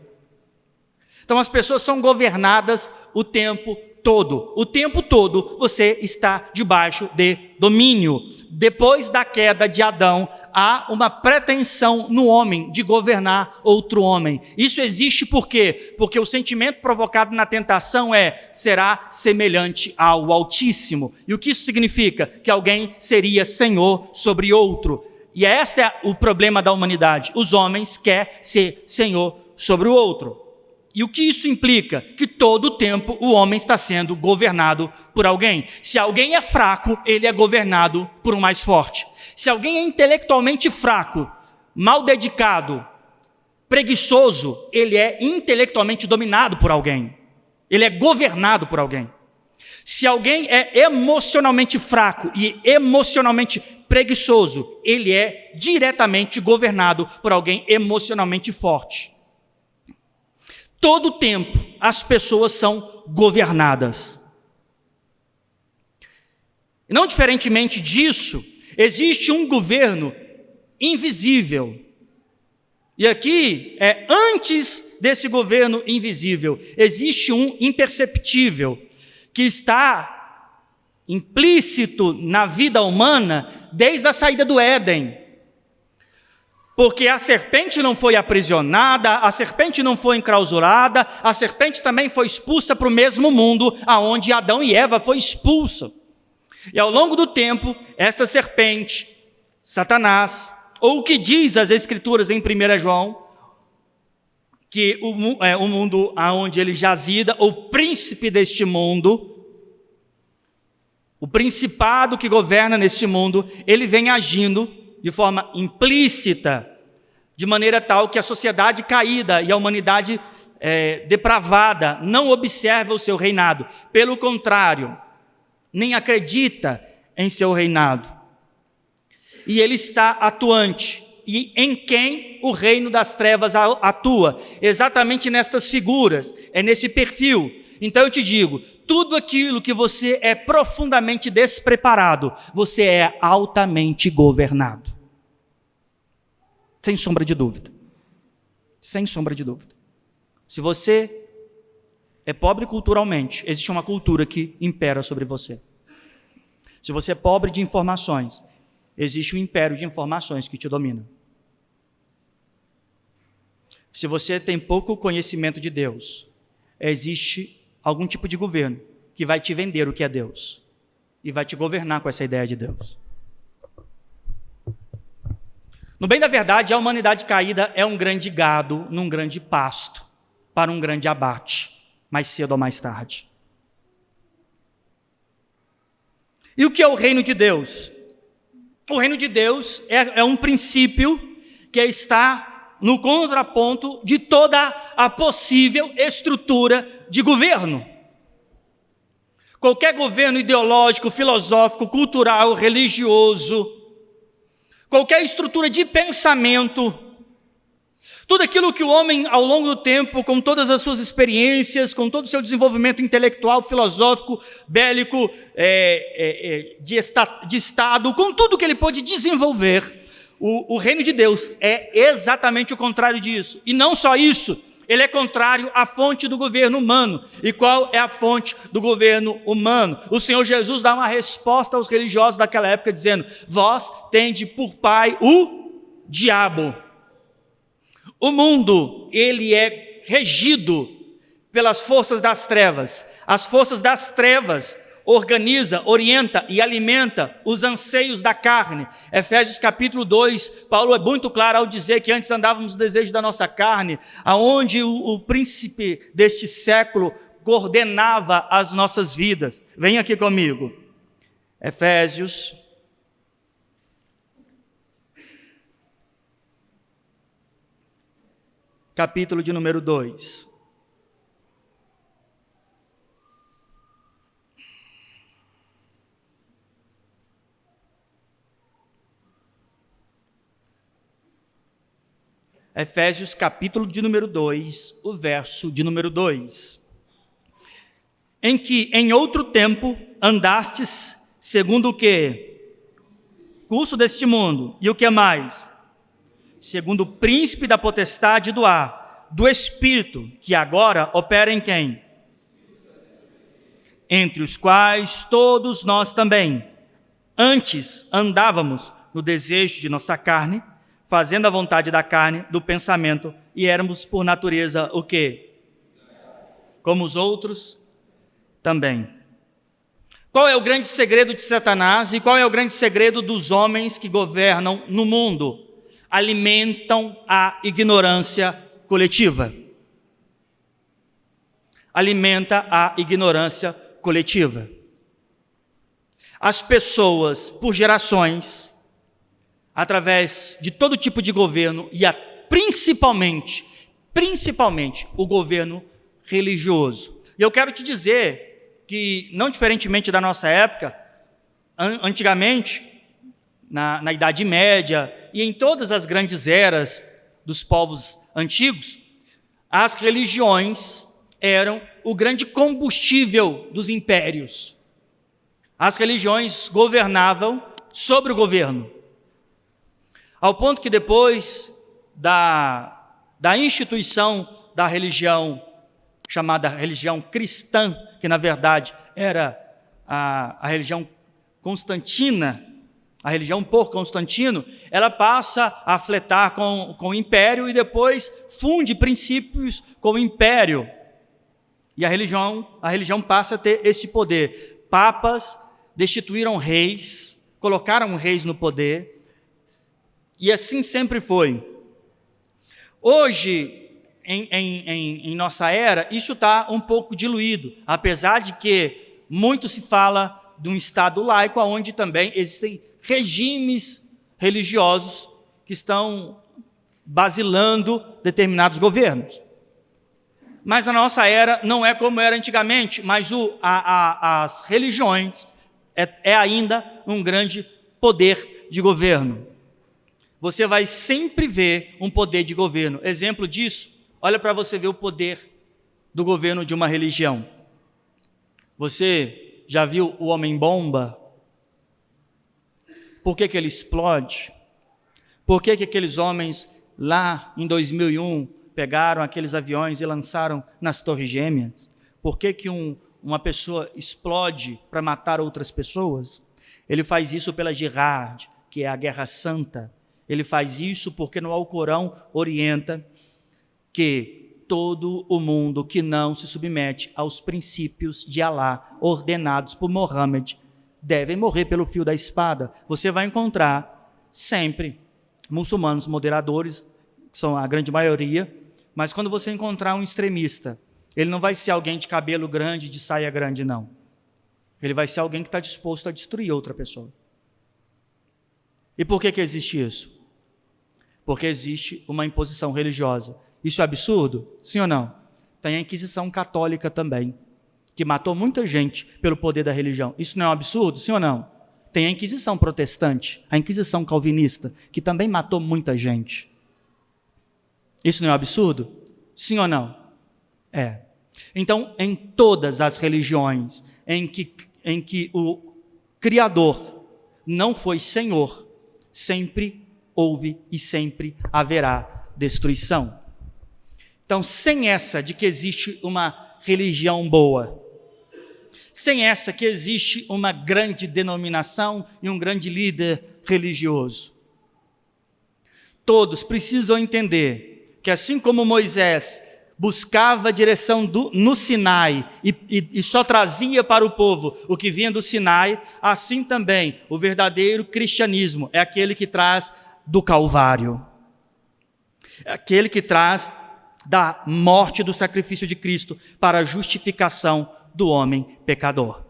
Então as pessoas são governadas o tempo todo. O tempo todo você está debaixo de domínio. Depois da queda de Adão, há uma pretensão no homem de governar outro homem. Isso existe por quê? Porque o sentimento provocado na tentação será semelhante ao Altíssimo. E o que isso significa? Que alguém seria senhor sobre outro. E este é o problema da humanidade. Os homens querem ser senhor sobre o outro. E o que isso implica? Que todo o tempo o homem está sendo governado por alguém. Se alguém é fraco, ele é governado por um mais forte. Se alguém é intelectualmente fraco, mal dedicado, preguiçoso, ele é intelectualmente dominado por alguém. Ele é governado por alguém. Se alguém é emocionalmente fraco e emocionalmente preguiçoso, ele é diretamente governado por alguém emocionalmente forte. Todo o tempo as pessoas são governadas. Não diferentemente disso, existe um governo invisível. E aqui, antes desse governo invisível, existe um imperceptível, que está implícito na vida humana desde a saída do Éden. Porque a serpente não foi aprisionada, a serpente não foi enclausurada, a serpente também foi expulsa para o mesmo mundo aonde Adão e Eva foram expulsos. E ao longo do tempo, esta serpente, Satanás, ou o que diz as Escrituras em 1 João, que o mundo aonde ele jazida, o príncipe deste mundo, o principado que governa neste mundo, ele vem agindo de forma implícita, de maneira tal que a sociedade caída e a humanidade depravada não observa o seu reinado. Pelo contrário, nem acredita em seu reinado. E ele está atuante. E em quem o reino das trevas atua? Exatamente nestas figuras, nesse perfil. Então eu te digo, tudo aquilo que você é profundamente despreparado, você é altamente governado. Sem sombra de dúvida. Sem sombra de dúvida. Se você é pobre culturalmente, existe uma cultura que impera sobre você. Se você é pobre de informações, existe um império de informações que te domina. Se você tem pouco conhecimento de Deus, existe algum tipo de governo que vai te vender o que é Deus e vai te governar com essa ideia de Deus. No bem da verdade, a humanidade caída é um grande gado num grande pasto para um grande abate, mais cedo ou mais tarde. E o que é o reino de Deus? O reino de Deus é um princípio que está no contraponto de toda a possível estrutura de governo. Qualquer governo ideológico, filosófico, cultural, religioso, qualquer estrutura de pensamento, Tudo aquilo que o homem, ao longo do tempo, com todas as suas experiências, com todo o seu desenvolvimento intelectual, filosófico, bélico, de Estado, com tudo que ele pôde desenvolver, o reino de Deus é exatamente o contrário disso. E não só isso, ele é contrário à fonte do governo humano. E qual é a fonte do governo humano? O Senhor Jesus dá uma resposta aos religiosos daquela época, dizendo: vós tendes por pai o diabo. O mundo, ele é regido pelas forças das trevas. As forças das trevas organiza, orienta e alimenta os anseios da carne. Efésios capítulo 2, Paulo é muito claro ao dizer que antes andávamos no desejo da nossa carne, aonde o príncipe deste século coordenava as nossas vidas. Vem aqui comigo. Efésios capítulo de número 2. Efésios capítulo de número 2, o verso de número 2. Em que em outro tempo andastes segundo o quê? Curso deste mundo. E o que mais? Segundo o príncipe da potestade do ar, do espírito, que agora opera em quem? Entre os quais todos nós também, antes andávamos no desejo de nossa carne, fazendo a vontade da carne, do pensamento, e éramos por natureza o quê? Como os outros também. Qual é o grande segredo de Satanás e qual é o grande segredo dos homens que governam no mundo? Alimentam a ignorância coletiva. Alimenta a ignorância coletiva. As pessoas, por gerações, através de todo tipo de governo, e principalmente o governo religioso. E eu quero te dizer que, não diferentemente da nossa época, antigamente, na Idade Média e em todas as grandes eras dos povos antigos, as religiões eram o grande combustível dos impérios. As religiões governavam sobre o governo. Ao ponto que depois da instituição da religião, chamada religião cristã, que na verdade era a religião constantina, a religião por Constantino, ela passa a fletar com o império e depois funde princípios com o império. E a religião passa a ter esse poder. Papas destituíram reis, colocaram reis no poder, e assim sempre foi. Hoje, em nossa era, isso está um pouco diluído, apesar de que muito se fala de um Estado laico, onde também existem regimes religiosos que estão basilando determinados governos. Mas a nossa era não é como era antigamente, mas as religiões é ainda um grande poder de governo. Você vai sempre ver um poder de governo. Exemplo disso, olha para você ver o poder do governo de uma religião. Você já viu o homem-bomba? Por que ele explode? Por que aqueles homens lá em 2001 pegaram aqueles aviões e lançaram nas Torres Gêmeas? Por que uma pessoa explode para matar outras pessoas? Ele faz isso pela jihad, que é a guerra santa. Ele faz isso porque no Alcorão orienta que todo o mundo que não se submete aos princípios de Alá ordenados por Mohammed devem morrer pelo fio da espada. Você vai encontrar sempre muçulmanos moderadores, que são a grande maioria, mas quando você encontrar um extremista, ele não vai ser alguém de cabelo grande, de saia grande, não. Ele vai ser alguém que está disposto a destruir outra pessoa. E por que existe isso? Porque existe uma imposição religiosa. Isso é absurdo? Sim ou não? Tem a Inquisição Católica também, que matou muita gente pelo poder da religião. Isso não é um absurdo? Sim ou não? Tem a Inquisição Protestante, a Inquisição Calvinista, que também matou muita gente. Isso não é um absurdo? Sim ou não? É. Então, em todas as religiões em que o Criador não foi Senhor, sempre houve e sempre haverá destruição. Então, sem essa de que existe uma religião boa, sem essa que existe uma grande denominação e um grande líder religioso, todos precisam entender que assim como Moisés buscava a direção no Sinai e só trazia para o povo o que vinha do Sinai, assim também o verdadeiro cristianismo é aquele que traz do Calvário, é aquele que traz da morte do sacrifício de Cristo para a justificação do homem pecador.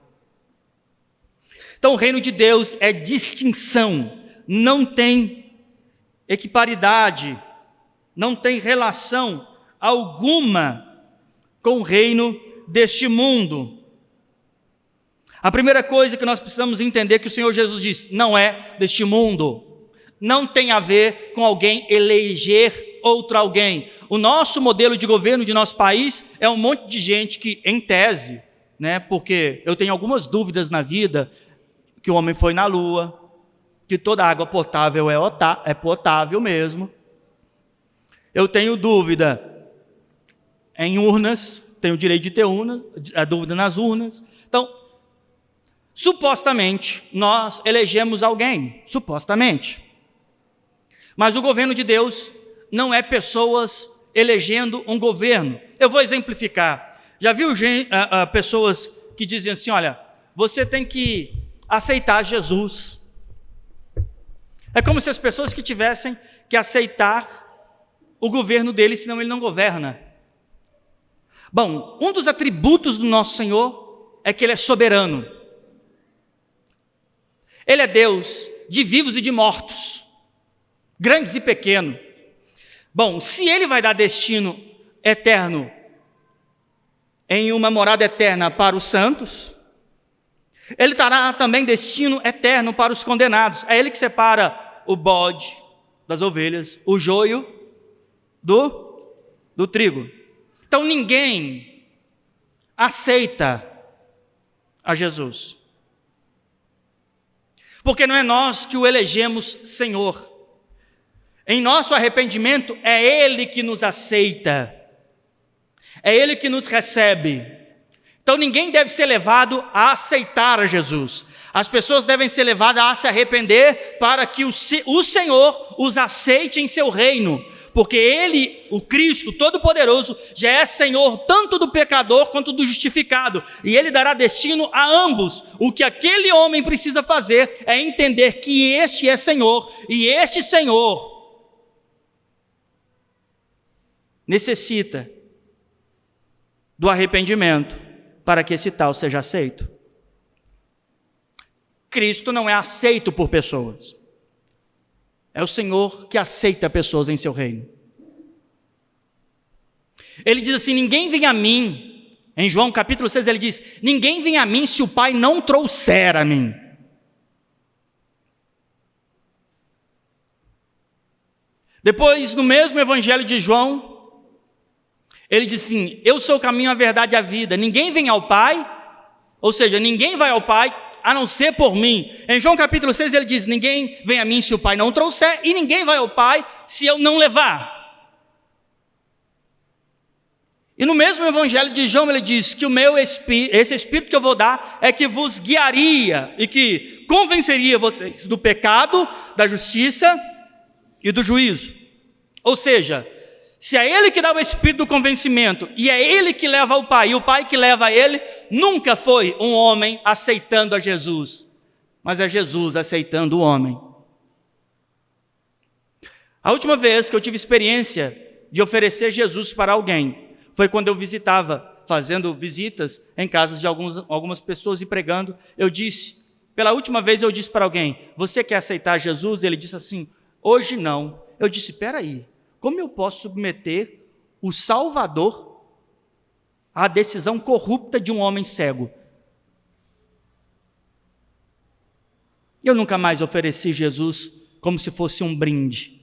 Então o reino de Deus é distinção, não tem equiparidade, não tem relação alguma com o reino deste mundo. A primeira coisa que nós precisamos entender é que o Senhor Jesus disse, não é deste mundo, não tem a ver com alguém eleger outro alguém. O nosso modelo de governo de nosso país é um monte de gente que, em tese, porque eu tenho algumas dúvidas na vida, que o homem foi na lua, que toda água potável é potável mesmo. Eu tenho dúvida em urnas, tenho o direito de ter urnas, a dúvida nas urnas. Então, supostamente, nós elegemos alguém, supostamente. Mas o governo de Deus não é pessoas elegendo um governo. Eu vou exemplificar. Já viu pessoas que dizem assim, olha, você tem que aceitar Jesus. É como se as pessoas que tivessem que aceitar o governo dele, senão ele não governa. Bom, um dos atributos do nosso Senhor é que Ele é soberano. Ele é Deus de vivos e de mortos, grandes e pequenos. Bom, se Ele vai dar destino eterno em uma morada eterna para os santos, Ele dará também destino eterno para os condenados. É Ele que separa o bode das ovelhas, o joio do trigo. Então ninguém aceita a Jesus, porque não é nós que o elegemos Senhor. Em nosso arrependimento é Ele que nos aceita, é Ele que nos recebe. Então ninguém deve ser levado a aceitar a Jesus. As pessoas devem ser levadas a se arrepender para que o Senhor os aceite em seu reino. Porque Ele, o Cristo Todo-Poderoso, já é Senhor tanto do pecador quanto do justificado. E Ele dará destino a ambos. O que aquele homem precisa fazer é entender que este é Senhor. E este Senhor necessita do arrependimento para que esse tal seja aceito. Cristo não é aceito por pessoas. É o Senhor que aceita pessoas em seu reino. Ele diz assim, ninguém vem a mim, em João capítulo 6 ele diz, ninguém vem a mim se o Pai não trouxer a mim. Depois, no mesmo evangelho de João, ele diz assim, eu sou o caminho, a verdade e a vida, ninguém vem ao Pai, ou seja, ninguém vai ao Pai, a não ser por mim. Em João capítulo 6 ele diz, ninguém vem a mim se o Pai não trouxer, e ninguém vai ao Pai se eu não levar. E no mesmo evangelho de João ele diz que esse Espírito que eu vou dar é que vos guiaria e que convenceria vocês do pecado, da justiça e do juízo. Ou seja, se é Ele que dá o Espírito do convencimento e é Ele que leva ao Pai e o Pai que leva a Ele, nunca foi um homem aceitando a Jesus, mas é Jesus aceitando o homem. A última vez que eu tive experiência de oferecer Jesus para alguém foi quando eu visitava, fazendo visitas em casas de algumas pessoas e pregando. Pela última vez eu disse para alguém, você quer aceitar Jesus? Ele disse assim, hoje não. Eu disse, espera aí, como eu posso submeter o Salvador à decisão corrupta de um homem cego? Eu nunca mais ofereci Jesus como se fosse um brinde.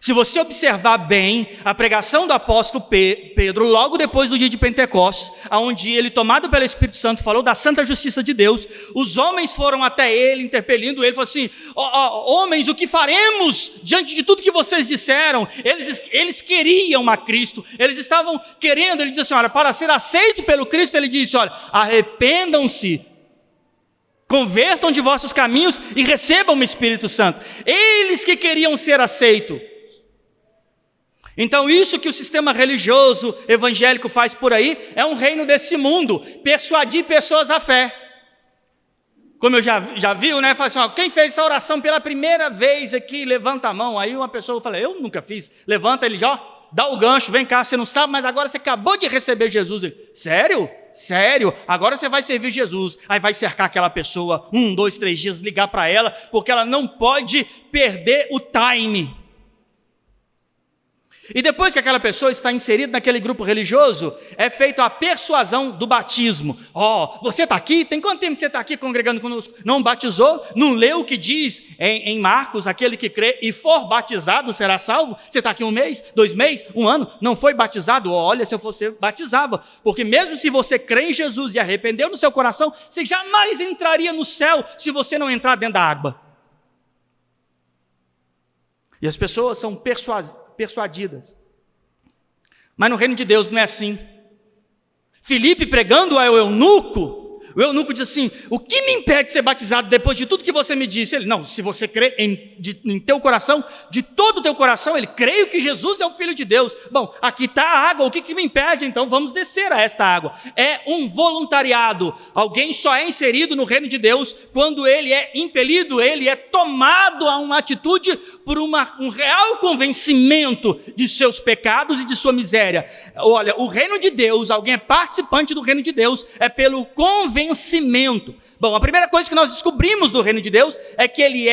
Se você observar bem a pregação do apóstolo Pedro, logo depois do dia de Pentecostes, onde ele, tomado pelo Espírito Santo, falou da santa justiça de Deus, os homens foram até ele, interpelindo ele, falou assim: homens, o que faremos diante de tudo que vocês disseram? Eles queriam a Cristo, eles estavam querendo, ele disse assim: olha, para ser aceito pelo Cristo, ele disse: olha, arrependam-se, convertam de vossos caminhos e recebam o Espírito Santo. Eles que queriam ser aceitos. Então isso que o sistema religioso evangélico faz por aí é um reino desse mundo, persuadir pessoas à fé. Como eu já viu, né? Fala assim: ó, quem fez essa oração pela primeira vez aqui, levanta a mão. Aí uma pessoa fala: eu nunca fiz. Levanta, ele já dá o gancho: vem cá, você não sabe, mas agora você acabou de receber Jesus. Ele: sério? Sério? Agora você vai servir Jesus. Aí vai cercar aquela pessoa 1, 2, 3 dias, ligar para ela, porque ela não pode perder o time. E depois que aquela pessoa está inserida naquele grupo religioso, é feita a persuasão do batismo. Você está aqui? Tem quanto tempo que você está aqui congregando conosco? Não batizou? Não leu o que diz em Marcos: aquele que crê e for batizado será salvo? Você está aqui 1 mês, 2 meses, 1 ano? Não foi batizado? Olha, se eu fosse, batizava. Porque mesmo se você crê em Jesus e arrependeu no seu coração, você jamais entraria no céu se você não entrar dentro da água. E as pessoas são persuadidas. Mas no reino de Deus não é assim. Filipe, pregando ao eunuco, o eunuco diz assim: o que me impede de ser batizado depois de tudo que você me disse? Ele: não, se você crê em teu coração, de todo o teu coração, ele: creio que Jesus é o Filho de Deus. Bom, aqui está a água, o que me impede? Então vamos descer a esta água. É um voluntariado. Alguém só é inserido no reino de Deus quando ele é impelido, ele é tomado a uma atitude por um real convencimento de seus pecados e de sua miséria. Olha, o reino de Deus, alguém é participante do reino de Deus, é pelo convencimento. Bom, a primeira coisa que nós descobrimos do reino de Deus é que ele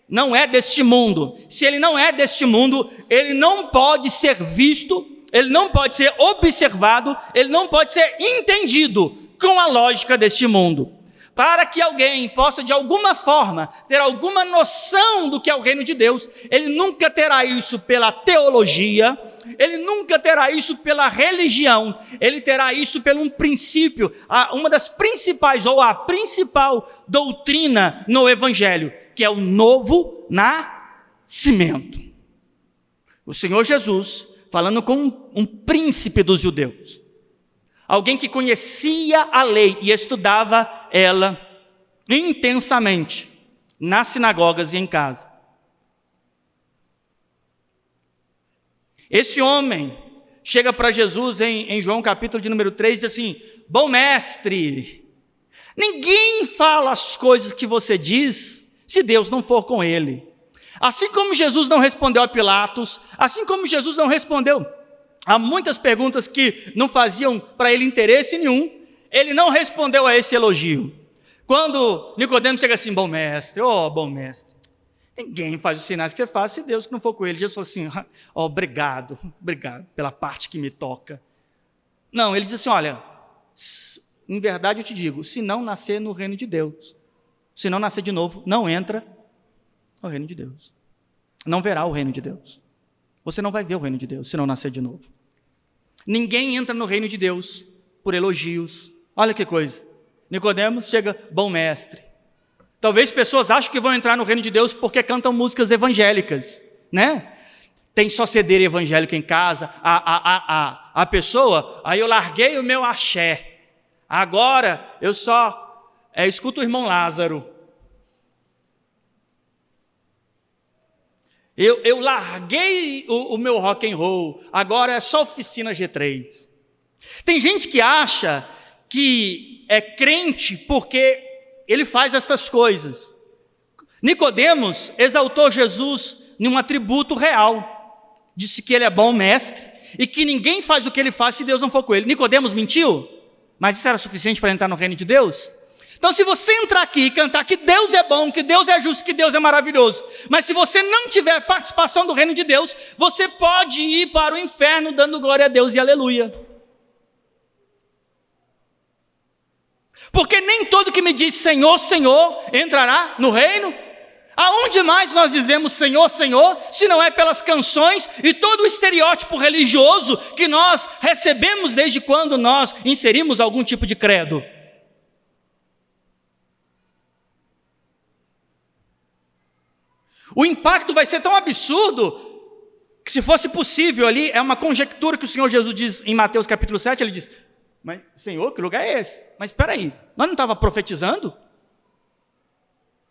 não é deste mundo. Se ele não é deste mundo, ele não pode ser visto, ele não pode ser observado, ele não pode ser entendido com a lógica deste mundo. Para que alguém possa de alguma forma ter alguma noção do que é o reino de Deus, ele nunca terá isso pela teologia, ele nunca terá isso pela religião, ele terá isso pelo um princípio, uma das principais ou a principal doutrina no evangelho, que é o novo nascimento. O Senhor Jesus falando com um príncipe dos judeus, alguém que conhecia a lei e estudava ela intensamente, nas sinagogas e em casa. Esse homem chega para Jesus em João capítulo de número 3 e diz assim: bom mestre, ninguém fala as coisas que você diz se Deus não for com ele. Assim como Jesus não respondeu a Pilatos, assim como Jesus não respondeu há muitas perguntas que não faziam para ele interesse nenhum, ele não respondeu a esse elogio. Quando Nicodemos chega assim: bom mestre, bom mestre, ninguém faz os sinais que você faz se Deus não for com ele. Jesus falou assim: obrigado pela parte que me toca. Não, ele diz assim: olha, em verdade eu te digo, se não nascer no reino de Deus, se não nascer de novo, não entra no reino de Deus, não verá o reino de Deus. Você não vai ver o reino de Deus se não nascer de novo. Ninguém entra no reino de Deus por elogios. Olha que coisa. Nicodemos chega: bom mestre. Talvez pessoas achem que vão entrar no reino de Deus porque cantam músicas evangélicas, né? Tem só CD evangélico em casa. A pessoa: aí eu larguei o meu axé, agora eu só escuto o irmão Lázaro. Eu larguei o meu rock and roll, agora é só oficina G3. Tem gente que acha que é crente porque ele faz estas coisas. Nicodemos exaltou Jesus em um atributo real. Disse que ele é bom mestre e que ninguém faz o que ele faz se Deus não for com ele. Nicodemos mentiu? Mas isso era suficiente para entrar no reino de Deus? Então, se você entrar aqui e cantar que Deus é bom, que Deus é justo, que Deus é maravilhoso, mas se você não tiver participação do reino de Deus, você pode ir para o inferno dando glória a Deus e aleluia. Porque nem todo que me diz Senhor, Senhor entrará no reino. Aonde mais nós dizemos Senhor, Senhor, se não é pelas canções e todo o estereótipo religioso que nós recebemos desde quando nós inserimos algum tipo de credo? O impacto vai ser tão absurdo que, se fosse possível ali, é uma conjectura que o Senhor Jesus diz em Mateus capítulo 7, ele diz: mas Senhor, que lugar é esse? Mas espera aí, nós não estávamos profetizando?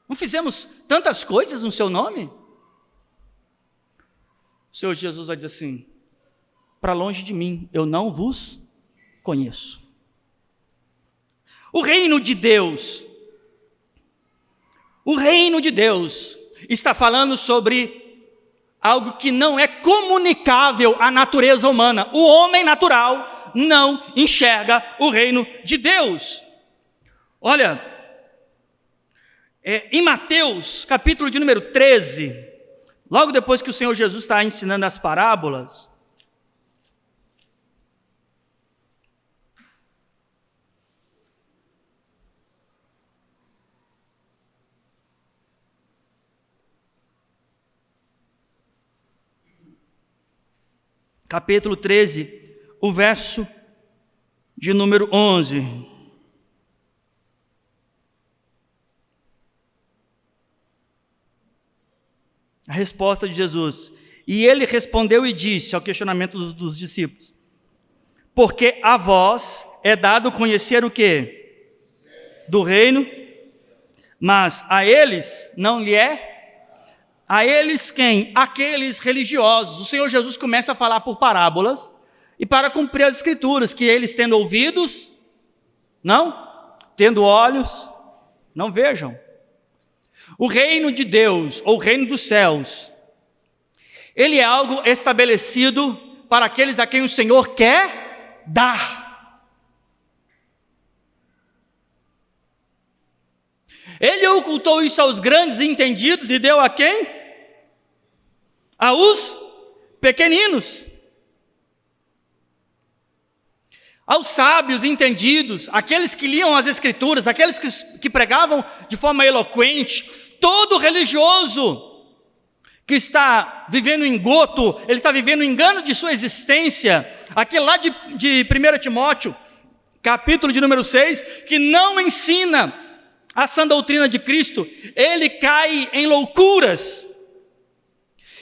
Não fizemos tantas coisas no seu nome? O Senhor Jesus vai dizer assim: para longe de mim, eu não vos conheço. O reino de Deus está falando sobre algo que não é comunicável à natureza humana. O homem natural não enxerga o reino de Deus. Olha, em Mateus, capítulo de número 13, logo depois que o Senhor Jesus está ensinando as parábolas, capítulo 13, o verso de número 11. A resposta de Jesus: e ele respondeu e disse ao questionamento dos discípulos: porque a vós é dado conhecer o quê? Do reino, mas a eles não lhe é. A eles quem? Aqueles religiosos. O Senhor Jesus começa a falar por parábolas, e para cumprir as escrituras, que eles tendo ouvidos, não, tendo olhos, não vejam. O reino de Deus, ou o reino dos céus, ele é algo estabelecido para aqueles a quem o Senhor quer dar. Ele ocultou isso aos grandes entendidos e deu a quem? Aos pequeninos. Aos sábios entendidos, aqueles que liam as escrituras, aqueles que pregavam de forma eloquente. Todo religioso que está vivendo em goto, ele está vivendo o engano de sua existência. Aquele lá de 1 Timóteo, capítulo de número 6, que não ensina a sã doutrina de Cristo, ele cai em loucuras.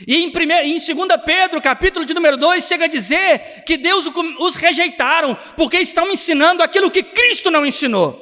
E em 2 Pedro, capítulo de número 2, chega a dizer que Deus os rejeitaram, porque estão ensinando aquilo que Cristo não ensinou.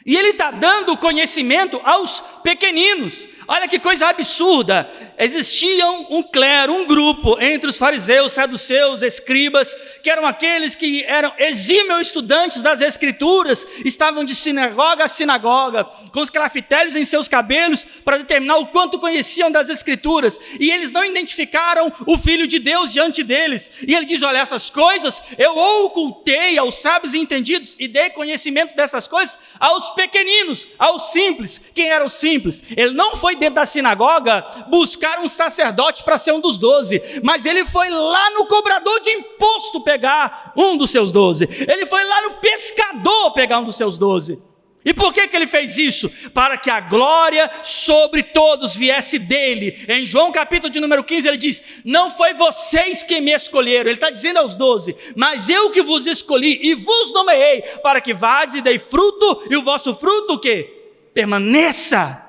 E ele está dando conhecimento aos pequeninos. Olha que coisa absurda. Existia um clero, um grupo entre os fariseus, saduceus, escribas, que eram aqueles que eram exímios estudantes das escrituras, estavam de sinagoga a sinagoga, com os crafitérios em seus cabelos, para determinar o quanto conheciam das escrituras, e eles não identificaram o Filho de Deus diante deles. E ele diz: olha, essas coisas eu ocultei aos sábios e entendidos, e dei conhecimento dessas coisas aos pequeninos, aos simples. Quem era o simples? Ele não foi dentro da sinagoga buscar um sacerdote para ser um dos 12, mas ele foi lá no cobrador de imposto pegar um dos seus 12, ele foi lá no pescador pegar um dos seus 12. E por que ele fez isso? Para que a glória sobre todos viesse dele. Em João capítulo de número 15 ele diz: não foi vocês que me escolheram, ele está dizendo aos 12, mas eu que vos escolhi e vos nomeei, para que vades e dei fruto, e o vosso fruto o quê? Permaneça.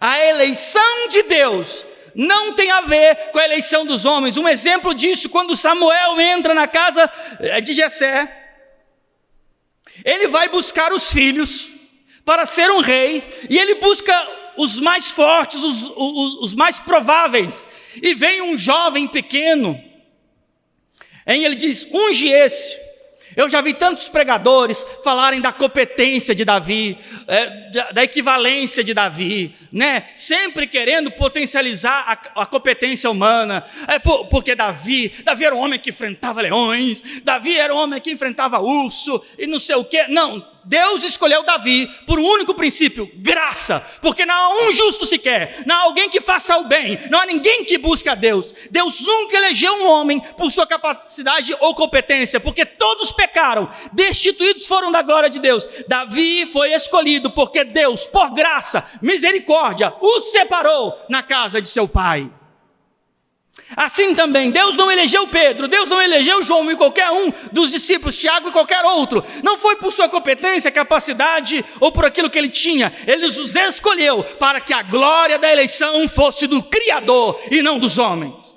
A eleição de Deus não tem a ver com a eleição dos homens. Um exemplo disso, quando Samuel entra na casa de Jessé, ele vai buscar os filhos para ser um rei, e ele busca os mais fortes, os mais prováveis, e vem um jovem pequeno, e ele diz: unge esse. Eu já vi tantos pregadores falarem da competência de Davi, da equivalência de Davi, né? Sempre querendo potencializar a competência humana, porque Davi era um homem que enfrentava leões, Davi era um homem que enfrentava urso, e não sei o quê. Não, Deus escolheu Davi por um único princípio: graça, porque não há um justo sequer, não há alguém que faça o bem, não há ninguém que busque a Deus. Deus nunca elegeu um homem por sua capacidade ou competência, porque todos pecaram, destituídos foram da glória de Deus. Davi foi escolhido porque Deus, por graça, misericórdia, o separou na casa de seu pai. Assim também, Deus não elegeu Pedro, Deus não elegeu João e qualquer um dos discípulos, Tiago e qualquer outro. Não foi por sua competência, capacidade ou por aquilo que ele tinha. Ele os escolheu para que a glória da eleição fosse do Criador e não dos homens.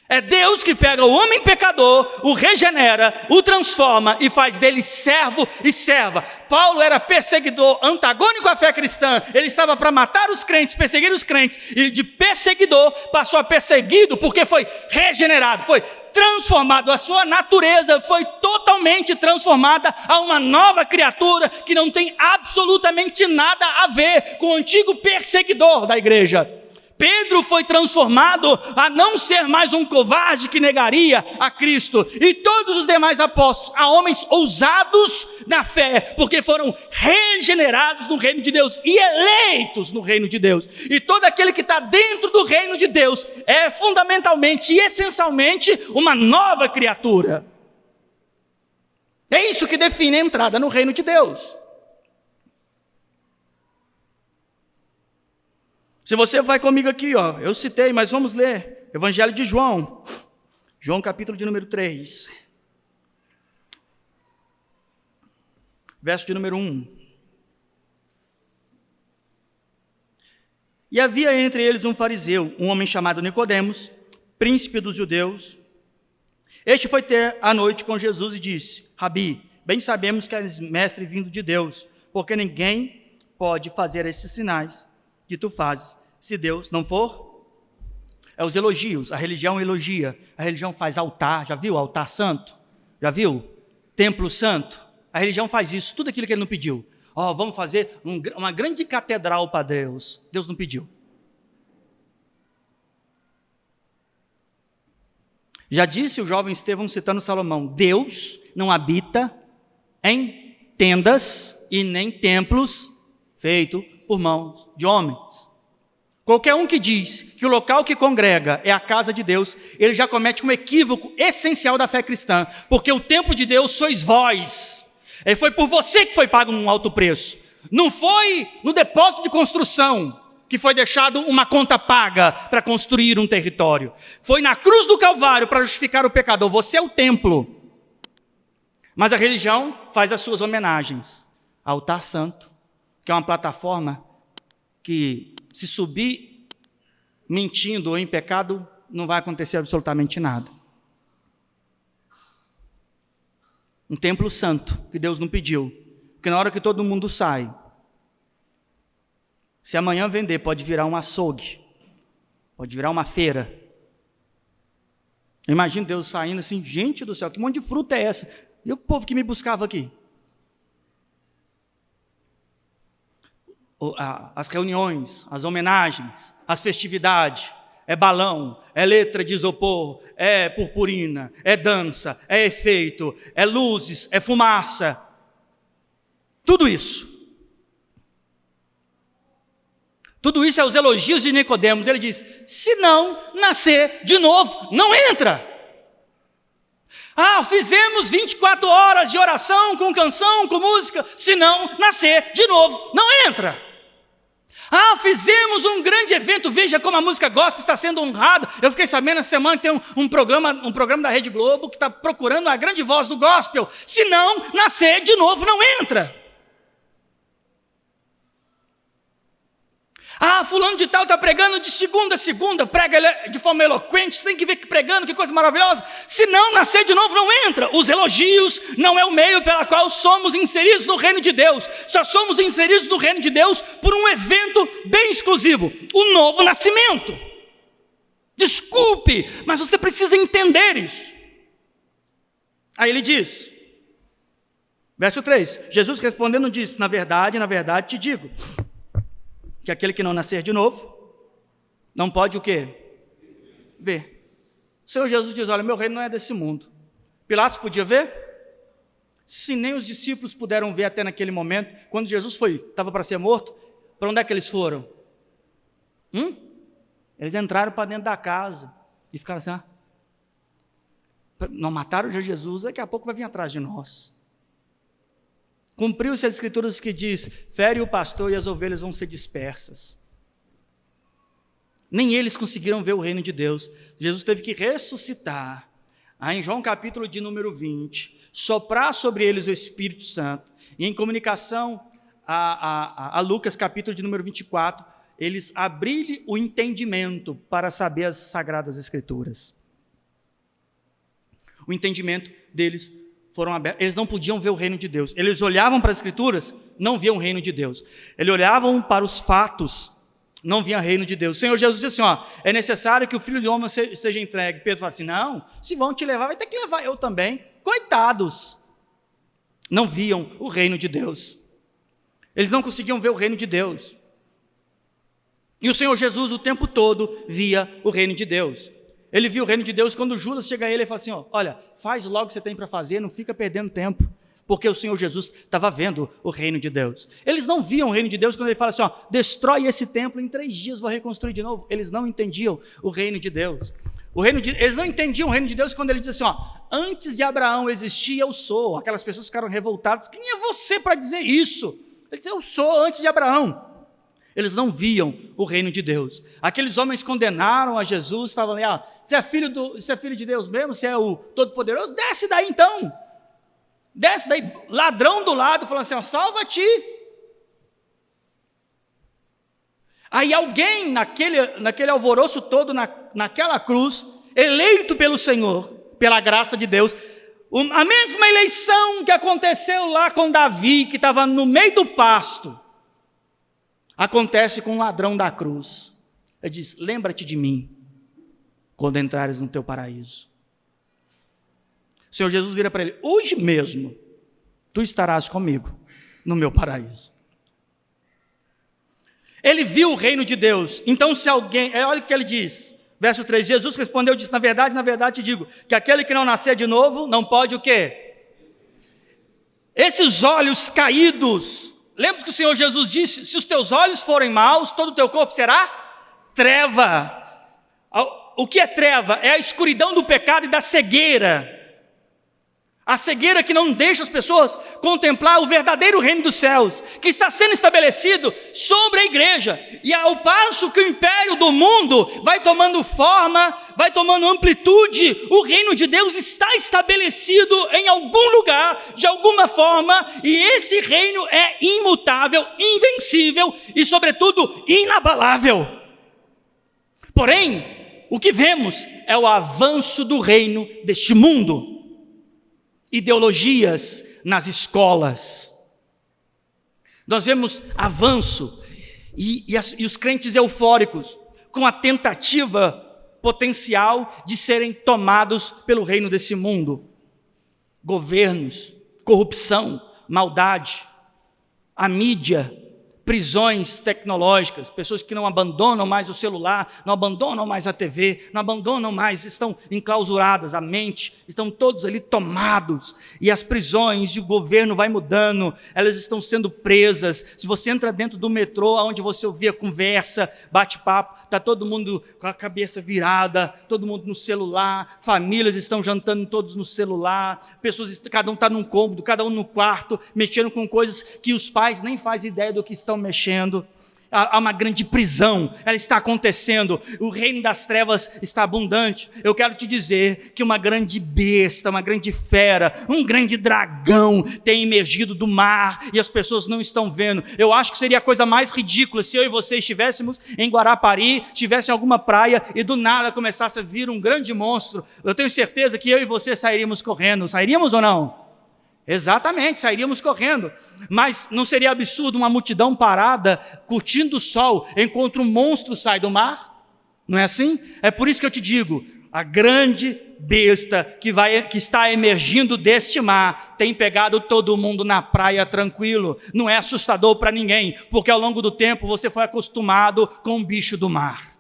É Deus que pega o homem pecador, o regenera, o transforma e faz dele servo e serva. Paulo era perseguidor, antagônico à fé cristã. Ele estava para matar os crentes, perseguir os crentes. E de perseguidor passou a perseguido porque foi regenerado, foi transformado. A sua natureza foi totalmente transformada a uma nova criatura que não tem absolutamente nada a ver com o antigo perseguidor da igreja. Pedro foi transformado a não ser mais um covarde que negaria a Cristo. E todos os demais apóstolos, a homens ousados na fé, porque foram regenerados no reino de Deus e eleitos no reino de Deus. E todo aquele que está dentro do reino de Deus é fundamentalmente e essencialmente uma nova criatura. É isso que define a entrada no reino de Deus. Se você vai comigo aqui, eu citei, mas vamos ler Evangelho de João. João capítulo de número 3. Verso de número 1. E havia entre eles um fariseu, um homem chamado Nicodemos, príncipe dos judeus. Este foi ter a noite com Jesus e disse: Rabi, bem sabemos que és mestre vindo de Deus, porque ninguém pode fazer esses sinais que tu fazes, se Deus não for. É os elogios, a religião elogia, a religião faz altar, já viu altar santo? Já viu? Templo santo, a religião faz isso, tudo aquilo que ele não pediu. Vamos fazer uma grande catedral para Deus, Deus não pediu. Já disse o jovem Estevão citando Salomão, Deus não habita em tendas e nem templos feitos por mãos de homens. Qualquer um que diz que o local que congrega é a casa de Deus, ele já comete um equívoco essencial da fé cristã, porque o templo de Deus sois vós. Foi por você que foi pago um alto preço. Não foi no depósito de construção que foi deixado uma conta paga para construir um território. Foi na cruz do Calvário para justificar o pecador. Você é o templo. Mas a religião faz as suas homenagens. Altar santo, que é uma plataforma que, se subir mentindo ou em pecado, não vai acontecer absolutamente nada. Um templo santo, que Deus não pediu. Porque na hora que todo mundo sai, se amanhã vender, pode virar um açougue, pode virar uma feira. Imagina Deus saindo assim, gente do céu, que monte de fruta é essa? E o povo que me buscava aqui? As reuniões, as homenagens, as festividades, é balão, é letra de isopor, é purpurina, é dança, é efeito, é luzes, é fumaça. Tudo isso. Tudo isso é os elogios de Nicodemos. Ele diz, se não nascer de novo, não entra. Fizemos 24 horas de oração, com canção, com música, se não nascer de novo, não entra. Fizemos um grande evento, veja como a música gospel está sendo honrada. Eu fiquei sabendo essa semana que tem um programa da Rede Globo que está procurando a grande voz do gospel. Se não nascer de novo, não entra. Fulano de tal está pregando de segunda a segunda, prega de forma eloquente, você tem que ver que pregando, que coisa maravilhosa. Se não nascer de novo, não entra. Os elogios não é o meio pelo qual somos inseridos no reino de Deus. Só somos inseridos no reino de Deus por um evento bem exclusivo, o novo nascimento. Desculpe, mas você precisa entender isso. Aí ele diz, verso 3, Jesus respondendo disse, na verdade te digo, que aquele que não nascer de novo, não pode o quê? Ver. O Senhor Jesus diz, olha, meu reino não é desse mundo. Pilatos podia ver? Se nem os discípulos puderam ver até naquele momento, quando Jesus estava para ser morto, para onde é que eles foram? Eles entraram para dentro da casa e ficaram assim, não mataram já Jesus, daqui a pouco vai vir atrás de nós. Cumpriu-se as escrituras que diz, fere o pastor e as ovelhas vão ser dispersas. Nem eles conseguiram ver o reino de Deus. Jesus teve que ressuscitar. Em João capítulo de número 20, soprar sobre eles o Espírito Santo. E em comunicação a Lucas capítulo de número 24, eles abrirem o entendimento para saber as sagradas escrituras. O entendimento deles foram abertos. Eles não podiam ver o reino de Deus. Eles olhavam para as escrituras, não viam o reino de Deus. Eles olhavam para os fatos, não viam o reino de Deus. O Senhor Jesus disse assim, é necessário que o Filho do Homem seja entregue. Pedro fala assim, não, se vão te levar, vai ter que levar eu também. Coitados. Não viam o reino de Deus. Eles não conseguiam ver o reino de Deus. E o Senhor Jesus o tempo todo via o reino de Deus. Ele viu o reino de Deus quando Judas chega a ele e fala assim, olha, faz logo o que você tem para fazer, não fica perdendo tempo, porque o Senhor Jesus estava vendo o reino de Deus. Eles não viam o reino de Deus quando ele fala assim, destrói esse templo, em 3 dias vou reconstruir de novo. Eles não entendiam o reino de Deus. Eles não entendiam o reino de Deus quando ele diz assim, antes de Abraão existir, eu sou. Aquelas pessoas ficaram revoltadas, quem é você para dizer isso? Ele diz, eu sou antes de Abraão. Eles não viam o reino de Deus. Aqueles homens condenaram a Jesus, estavam ali, você é filho de Deus mesmo, você é o Todo-Poderoso, desce daí então. Desce daí, ladrão do lado, falando assim, salva-te. Aí alguém, naquele alvoroço todo, naquela cruz, eleito pelo Senhor, pela graça de Deus, a mesma eleição que aconteceu lá com Davi, que estava no meio do pasto, acontece com o ladrão da cruz. Ele diz, lembra-te de mim, quando entrares no teu paraíso. O Senhor Jesus vira para ele, hoje mesmo, tu estarás comigo, no meu paraíso. Ele viu o reino de Deus. Então se alguém, olha o que ele diz, verso 3, Jesus respondeu, disse, na verdade te digo, que aquele que não nascer de novo, não pode o quê? Esses olhos caídos, lembra que o Senhor Jesus disse, se os teus olhos forem maus, todo o teu corpo será treva. O que é treva? É a escuridão do pecado e da cegueira. A cegueira que não deixa as pessoas contemplar o verdadeiro reino dos céus, que está sendo estabelecido sobre a igreja. E ao passo que o império do mundo vai tomando forma, vai tomando amplitude, o reino de Deus está estabelecido em algum lugar, de alguma forma, e esse reino é imutável, invencível e, sobretudo, inabalável. Porém, o que vemos é o avanço do reino deste mundo. Ideologias nas escolas. Nós vemos avanço e os crentes eufóricos com a tentativa potencial de serem tomados pelo reino desse mundo. Governos, corrupção, maldade, a mídia, prisões tecnológicas, pessoas que não abandonam mais o celular, não abandonam mais a TV, não abandonam mais, estão enclausuradas, a mente, estão todos ali tomados, e as prisões e o governo vai mudando, elas estão sendo presas. Se você entra dentro do metrô, onde você ouvia conversa, bate-papo, está todo mundo com a cabeça virada, todo mundo no celular, famílias estão jantando todos no celular, pessoas, cada um está num cômodo, cada um no quarto, mexendo com coisas que os pais nem fazem ideia do que estão mexendo. Há uma grande prisão, ela está acontecendo, o reino das trevas está abundante. Eu quero te dizer que uma grande besta, uma grande fera, um grande dragão tem emergido do mar e as pessoas não estão vendo. Eu acho que seria a coisa mais ridícula se eu e você estivéssemos em Guarapari, estivesse em alguma praia e do nada começasse a vir um grande monstro. Eu tenho certeza que eu e você sairíamos correndo. Sairíamos ou não? Exatamente, sairíamos correndo. Mas não seria absurdo uma multidão parada, curtindo o sol, enquanto um monstro sai do mar? Não é assim? É por isso que eu te digo, a grande besta que está emergindo deste mar tem pegado todo mundo na praia tranquilo. Não é assustador para ninguém, porque ao longo do tempo você foi acostumado com o bicho do mar.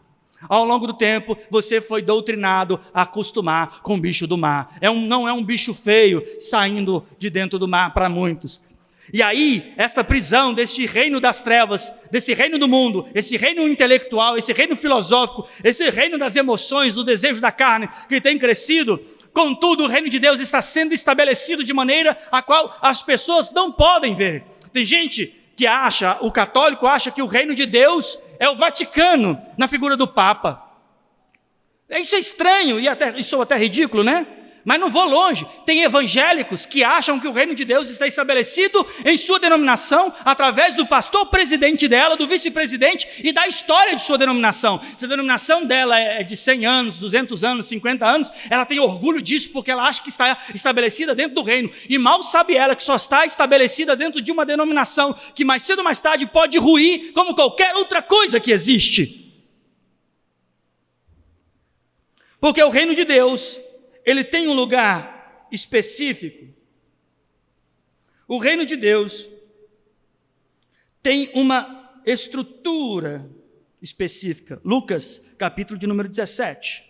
Ao longo do tempo, você foi doutrinado a acostumar com o bicho do mar. Não é um bicho feio saindo de dentro do mar para muitos. E aí, esta prisão deste reino das trevas, desse reino do mundo, esse reino intelectual, esse reino filosófico, esse reino das emoções, do desejo da carne, que tem crescido, contudo, o reino de Deus está sendo estabelecido de maneira a qual as pessoas não podem ver. Tem gente que acha, o católico acha que o reino de Deus é o Vaticano, na figura do Papa. Isso é estranho, e isso é até ridículo, né? Mas não vou longe, tem evangélicos que acham que o reino de Deus está estabelecido em sua denominação, através do pastor presidente dela, do vice-presidente e da história de sua denominação. Se a denominação dela é de 100 anos, 200 anos, 50 anos, ela tem orgulho disso porque ela acha que está estabelecida dentro do reino. E mal sabe ela que só está estabelecida dentro de uma denominação que mais cedo ou mais tarde pode ruir como qualquer outra coisa que existe. Porque o reino de Deus, ele tem um lugar específico. O reino de Deus tem uma estrutura específica. Lucas, capítulo de número 17.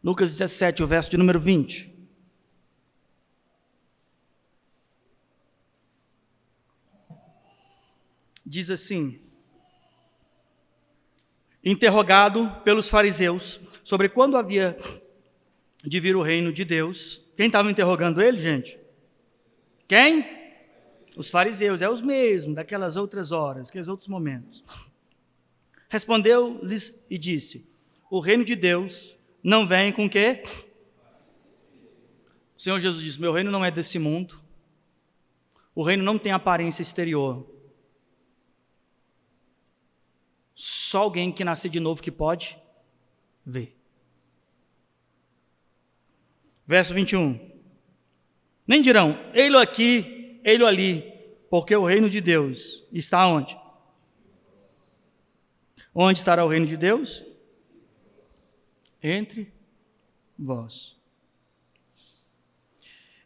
Lucas 17, o verso de número 20. Diz assim: interrogado pelos fariseus sobre quando havia de vir o reino de Deus. Quem estava interrogando ele, gente? Quem? Os fariseus, os mesmos, daquelas outras horas, aqueles outros momentos. Respondeu-lhes e disse: o reino de Deus não vem com o quê? O Senhor Jesus disse: meu reino não é desse mundo. O reino não tem aparência exterior. Só alguém que nasce de novo que pode ver. Verso 21. Nem dirão, ei-lo aqui, ei-lo ali, porque o reino de Deus está onde? Onde estará o reino de Deus? Entre vós.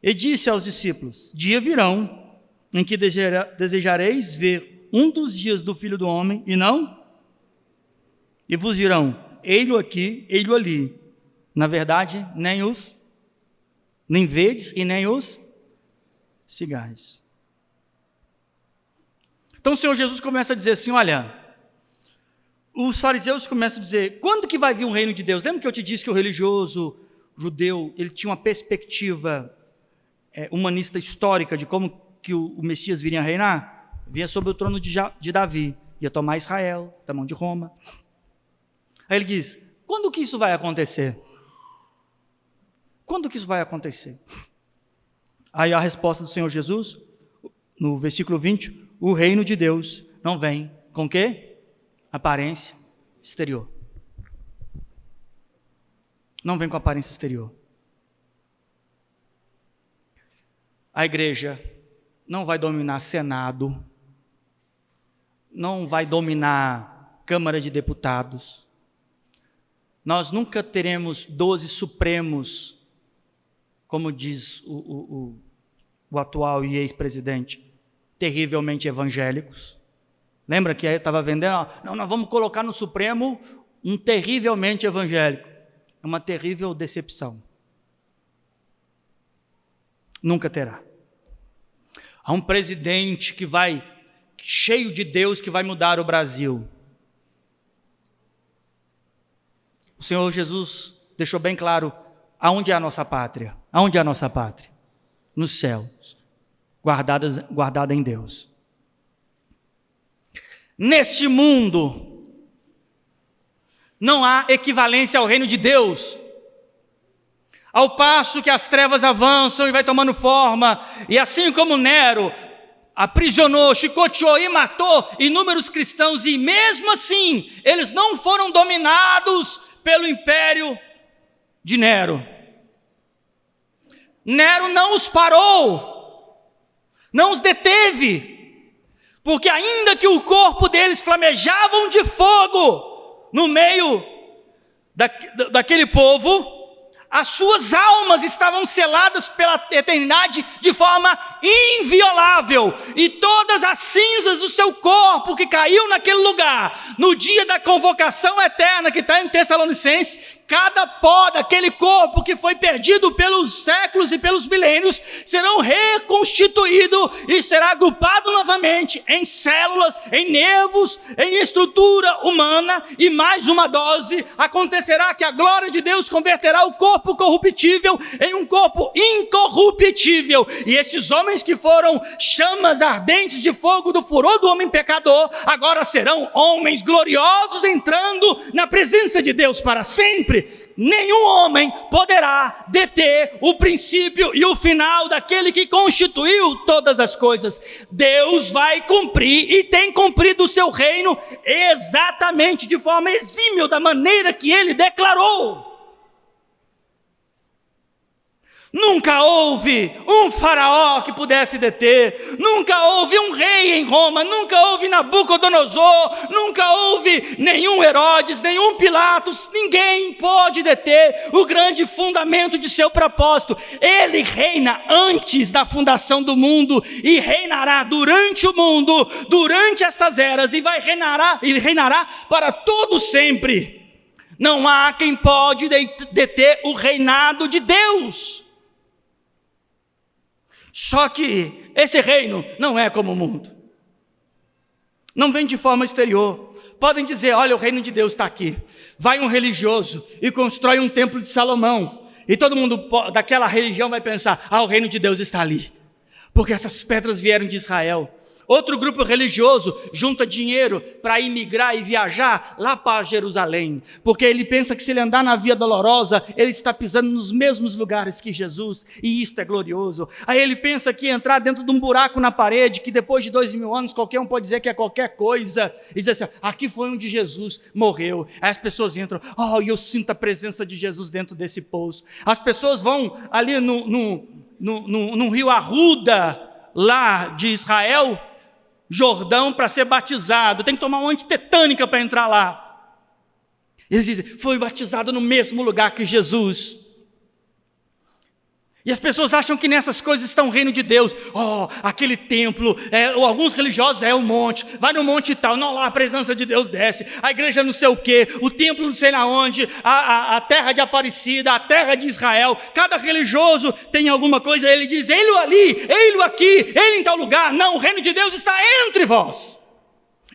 E disse aos discípulos: dia virão em que desejareis ver um dos dias do Filho do Homem, e não? E vos dirão, ei-lo aqui, ei-lo ali. Na verdade, nem vedes e nem os cigais. Então o Senhor Jesus começa a dizer assim, olha, os fariseus começam a dizer, quando que vai vir o reino de Deus? Lembra que eu te disse que o religioso judeu, ele tinha uma perspectiva humanista histórica de como que o Messias viria a reinar? Vinha sobre o trono de Davi, ia tomar Israel da mão de Roma. Aí ele diz, quando que isso vai acontecer? Quando que isso vai acontecer? Aí a resposta do Senhor Jesus, no versículo 20, o reino de Deus não vem com quê? Aparência exterior. Não vem com aparência exterior. A igreja não vai dominar Senado, não vai dominar Câmara de Deputados. Nós nunca teremos 12 supremos, como diz o atual e ex-presidente, terrivelmente evangélicos. Lembra que aí estava vendendo? Não, nós vamos colocar no Supremo um terrivelmente evangélico. É uma terrível decepção. Nunca terá. Há um presidente que vai, cheio de Deus, que vai mudar o Brasil. O Senhor Jesus deixou bem claro aonde é a nossa pátria. Aonde é a nossa pátria? Nos céus, guardada em Deus. Neste mundo, não há equivalência ao reino de Deus. Ao passo que as trevas avançam e vai tomando forma, e assim como Nero aprisionou, chicoteou e matou inúmeros cristãos, e mesmo assim, eles não foram dominados pelo império de Nero. Nero não os parou, não os deteve. Porque ainda que o corpo deles flamejavam de fogo no meio daquele povo, as suas almas estavam seladas pela eternidade de forma inviolável, e todas as cinzas do seu corpo que caiu naquele lugar, no dia da convocação eterna que está em Tessalonicenses, cada pó daquele corpo que foi perdido pelos séculos e pelos milênios, serão reconstituído e será agrupado novamente em células, em nervos, em estrutura humana, e mais uma dose, acontecerá que a glória de Deus converterá o corpo corruptível em um corpo incorruptível, e esses homens que foram chamas ardentes de fogo do furor do homem pecador, agora serão homens gloriosos entrando na presença de Deus para sempre. Nenhum homem poderá deter o princípio e o final daquele que constituiu todas as coisas. Deus vai cumprir e tem cumprido o seu reino exatamente de forma exímil, da maneira que ele declarou. Nunca houve um faraó que pudesse deter, nunca houve um rei em Roma, nunca houve Nabucodonosor, nunca houve nenhum Herodes, nenhum Pilatos, ninguém pode deter o grande fundamento de seu propósito. Ele reina antes da fundação do mundo e reinará durante o mundo, durante estas eras, e reinará para todo sempre. Não há quem pode deter o reinado de Deus. Só que esse reino não é como o mundo, não vem de forma exterior. Podem dizer, olha, o reino de Deus está aqui. Vai um religioso e constrói um templo de Salomão, e todo mundo daquela religião vai pensar, o reino de Deus está ali, porque essas pedras vieram de Israel. Outro grupo religioso junta dinheiro para imigrar e viajar lá para Jerusalém, porque ele pensa que se ele andar na Via Dolorosa, ele está pisando nos mesmos lugares que Jesus, e isto é glorioso. Aí ele pensa que entrar dentro de um buraco na parede, que depois de 2000 anos qualquer um pode dizer que é qualquer coisa, e dizer assim, aqui foi onde Jesus morreu. Aí as pessoas entram, e eu sinto a presença de Jesus dentro desse poço. As pessoas vão ali no rio Arruda, lá de Israel, Jordão, para ser batizado, tem que tomar uma antitetânica para entrar lá. Eles dizem, foi batizado no mesmo lugar que Jesus. E as pessoas acham que nessas coisas está o reino de Deus. Aquele templo, ou alguns religiosos, o monte, vai no monte e tal, não, lá a presença de Deus desce, a igreja não sei o quê, o templo não sei na onde, a terra de Aparecida, a terra de Israel. Cada religioso tem alguma coisa, ele diz, ele ali, ele aqui, ele em tal lugar. Não, o reino de Deus está entre vós.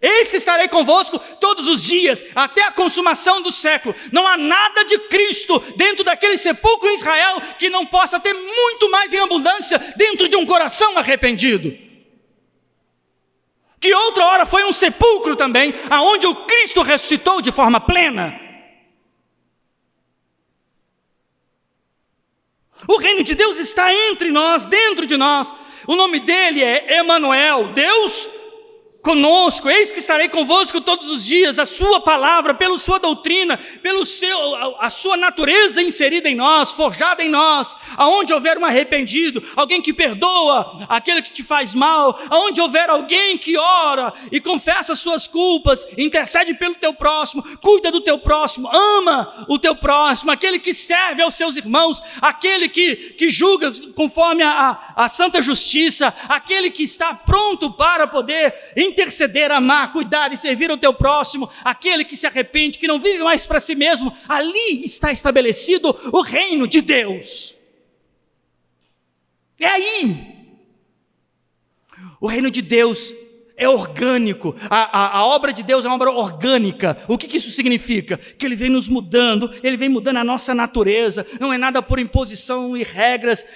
Eis que estarei convosco todos os dias, até a consumação do século. Não há nada de Cristo dentro daquele sepulcro em Israel que não possa ter muito mais em abundância dentro de um coração arrependido. Que outra hora foi um sepulcro também, aonde o Cristo ressuscitou de forma plena. O reino de Deus está entre nós, dentro de nós. O nome dele é Emanuel, Deus conosco. Eis que estarei convosco todos os dias. A sua palavra, pela sua doutrina, a sua natureza inserida em nós, forjada em nós, aonde houver um arrependido, alguém que perdoa aquele que te faz mal, aonde houver alguém que ora e confessa as suas culpas, intercede pelo teu próximo, cuida do teu próximo, ama o teu próximo, aquele que serve aos seus irmãos, aquele que julga conforme a santa justiça, aquele que está pronto para poder interceder, amar, cuidar e servir ao teu próximo, aquele que se arrepende, que não vive mais para si mesmo. Ali está estabelecido o reino de Deus. É aí. O reino de Deus é orgânico, a obra de Deus é uma obra orgânica. O que isso significa? Que Ele vem nos mudando, Ele vem mudando a nossa natureza, não é nada por imposição e regras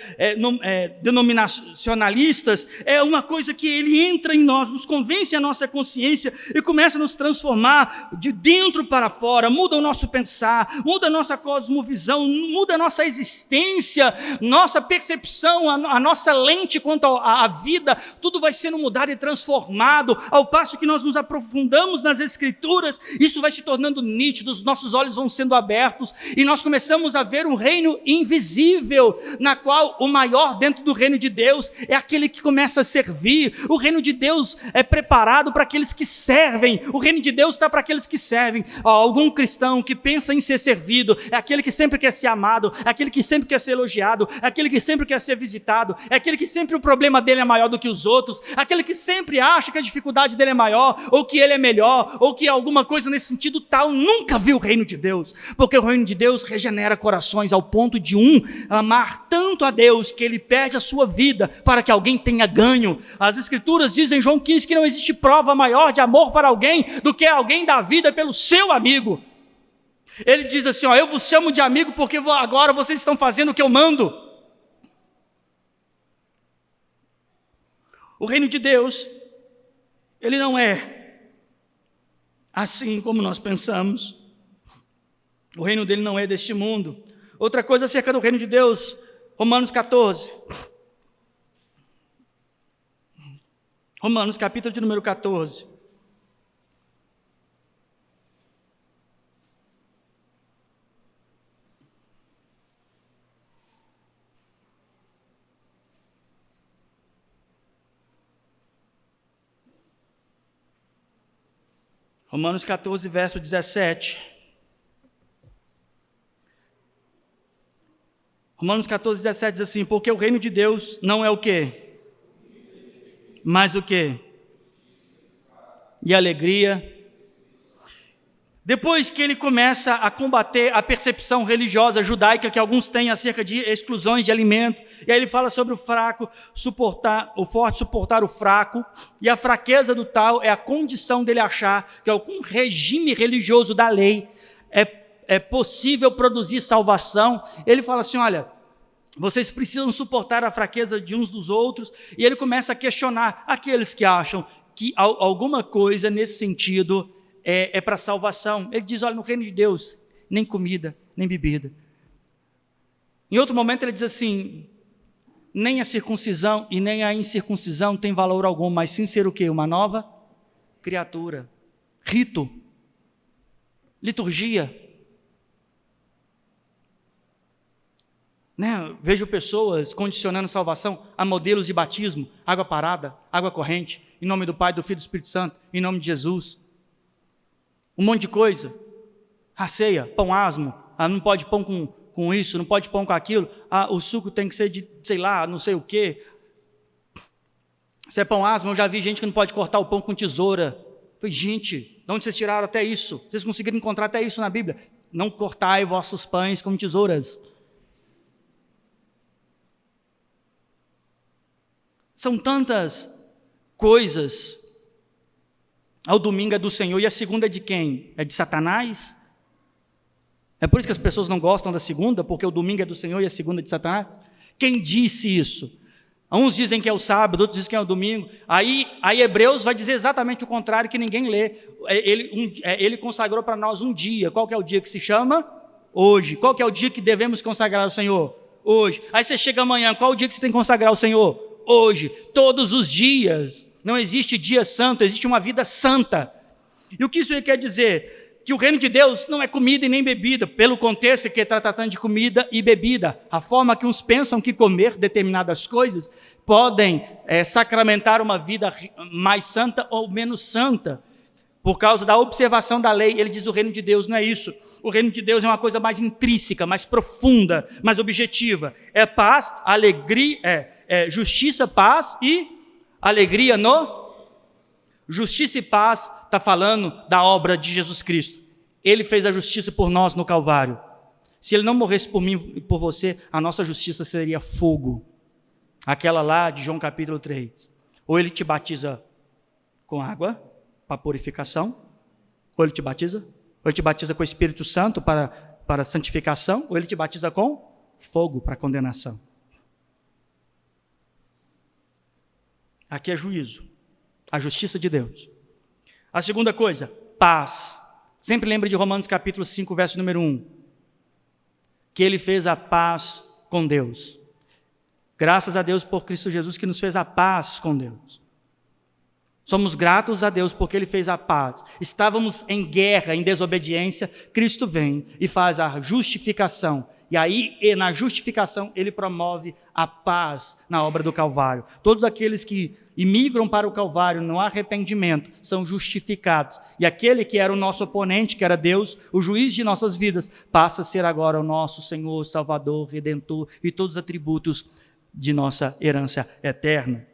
denominacionalistas, é uma coisa que Ele entra em nós, nos convence a nossa consciência e começa a nos transformar de dentro para fora, muda o nosso pensar, muda a nossa cosmovisão, muda a nossa existência, nossa percepção, a nossa lente quanto à vida, tudo vai sendo mudado e transformado. amado. Ao passo que nós nos aprofundamos nas Escrituras, isso vai se tornando nítido, os nossos olhos vão sendo abertos, e nós começamos a ver um reino invisível, na qual o maior dentro do reino de Deus é aquele que começa a servir. O reino de Deus é preparado para aqueles que servem, o reino de Deus está para aqueles que servem. Algum cristão que pensa em ser servido, é aquele que sempre quer ser amado, é aquele que sempre quer ser elogiado, é aquele que sempre quer ser visitado, é aquele que sempre o problema dele é maior do que os outros, aquele que sempre acha que a dificuldade dele é maior, ou que ele é melhor, ou que alguma coisa nesse sentido tal, nunca viu o reino de Deus, porque o reino de Deus regenera corações ao ponto de amar tanto a Deus que ele perde a sua vida para que alguém tenha ganho. As Escrituras dizem em João 15 que não existe prova maior de amor para alguém do que alguém dar a vida pelo seu amigo. Ele diz assim, eu vos chamo de amigo porque agora vocês estão fazendo o que eu mando. O reino de Deus, ele não é assim como nós pensamos. O reino dele não é deste mundo. Outra coisa acerca do reino de Deus, Romanos 14. Romanos, capítulo de número 14. Romanos 14, verso 17. Romanos 14, 17 diz assim, porque o reino de Deus não é o quê? Mas o quê? E alegria. Depois que ele começa a combater a percepção religiosa judaica que alguns têm acerca de exclusões de alimento, e aí ele fala sobre o fraco suportar, o forte suportar o fraco, e a fraqueza do tal é a condição dele achar que algum regime religioso da lei é possível produzir salvação. Ele fala assim, olha, vocês precisam suportar a fraqueza de uns dos outros, e ele começa a questionar aqueles que acham que alguma coisa nesse sentido é para salvação. Ele diz, olha, no reino de Deus, nem comida, nem bebida. Em outro momento ele diz assim, nem a circuncisão e nem a incircuncisão tem valor algum, mas sim ser o quê? Uma nova criatura. Rito, liturgia. Vejo pessoas condicionando salvação a modelos de batismo, água parada, água corrente, em nome do Pai, do Filho e do Espírito Santo, em nome de Jesus. Um monte de coisa. A ceia, pão asmo, não pode pão com isso, não pode pão com aquilo, o suco tem que ser de, sei lá, não sei o quê. Se é pão asmo, eu já vi gente que não pode cortar o pão com tesoura. Falei, gente, de onde vocês tiraram até isso? Vocês conseguiram encontrar até isso na Bíblia? Não cortai vossos pães com tesouras. São tantas coisas. O domingo é do Senhor e a segunda é de quem? É de Satanás? É por isso que as pessoas não gostam da segunda, porque o domingo é do Senhor e a segunda é de Satanás? Quem disse isso? Uns dizem que é o sábado, outros dizem que é o domingo. Aí Hebreus vai dizer exatamente o contrário, que ninguém lê. Ele consagrou para nós um dia. Qual que é o dia que se chama? Hoje. Qual que é o dia que devemos consagrar ao Senhor? Hoje. Aí você chega amanhã, qual o dia que você tem que consagrar ao Senhor? Hoje. Todos os dias. Não existe dia santo, existe uma vida santa. E o que isso quer dizer? Que o reino de Deus não é comida e nem bebida, pelo contexto que está tratando de comida e bebida. A forma que uns pensam que comer determinadas coisas podem sacramentar uma vida mais santa ou menos santa. Por causa da observação da lei, ele diz o reino de Deus não é isso. O reino de Deus é uma coisa mais intrínseca, mais profunda, mais objetiva. É paz, alegria, justiça, paz e alegria no... Justiça e paz está falando da obra de Jesus Cristo. Ele fez a justiça por nós no Calvário. Se ele não morresse por mim e por você, a nossa justiça seria fogo. Aquela lá de João capítulo 3. Ou ele te batiza com água para purificação, ou ele te batiza com o Espírito Santo para santificação, ou ele te batiza com fogo para condenação. Aqui é juízo, a justiça de Deus. A segunda coisa, paz. Sempre lembre de Romanos capítulo 5, verso número 1. Que ele fez a paz com Deus. Graças a Deus por Cristo Jesus que nos fez a paz com Deus. Somos gratos a Deus porque Ele fez a paz. Estávamos em guerra, em desobediência, Cristo vem e faz a justificação. E aí, na justificação, Ele promove a paz na obra do Calvário. Todos aqueles que imigram para o Calvário no arrependimento são justificados. E aquele que era o nosso oponente, que era Deus, o juiz de nossas vidas, passa a ser agora o nosso Senhor, Salvador, Redentor e todos os atributos de nossa herança eterna.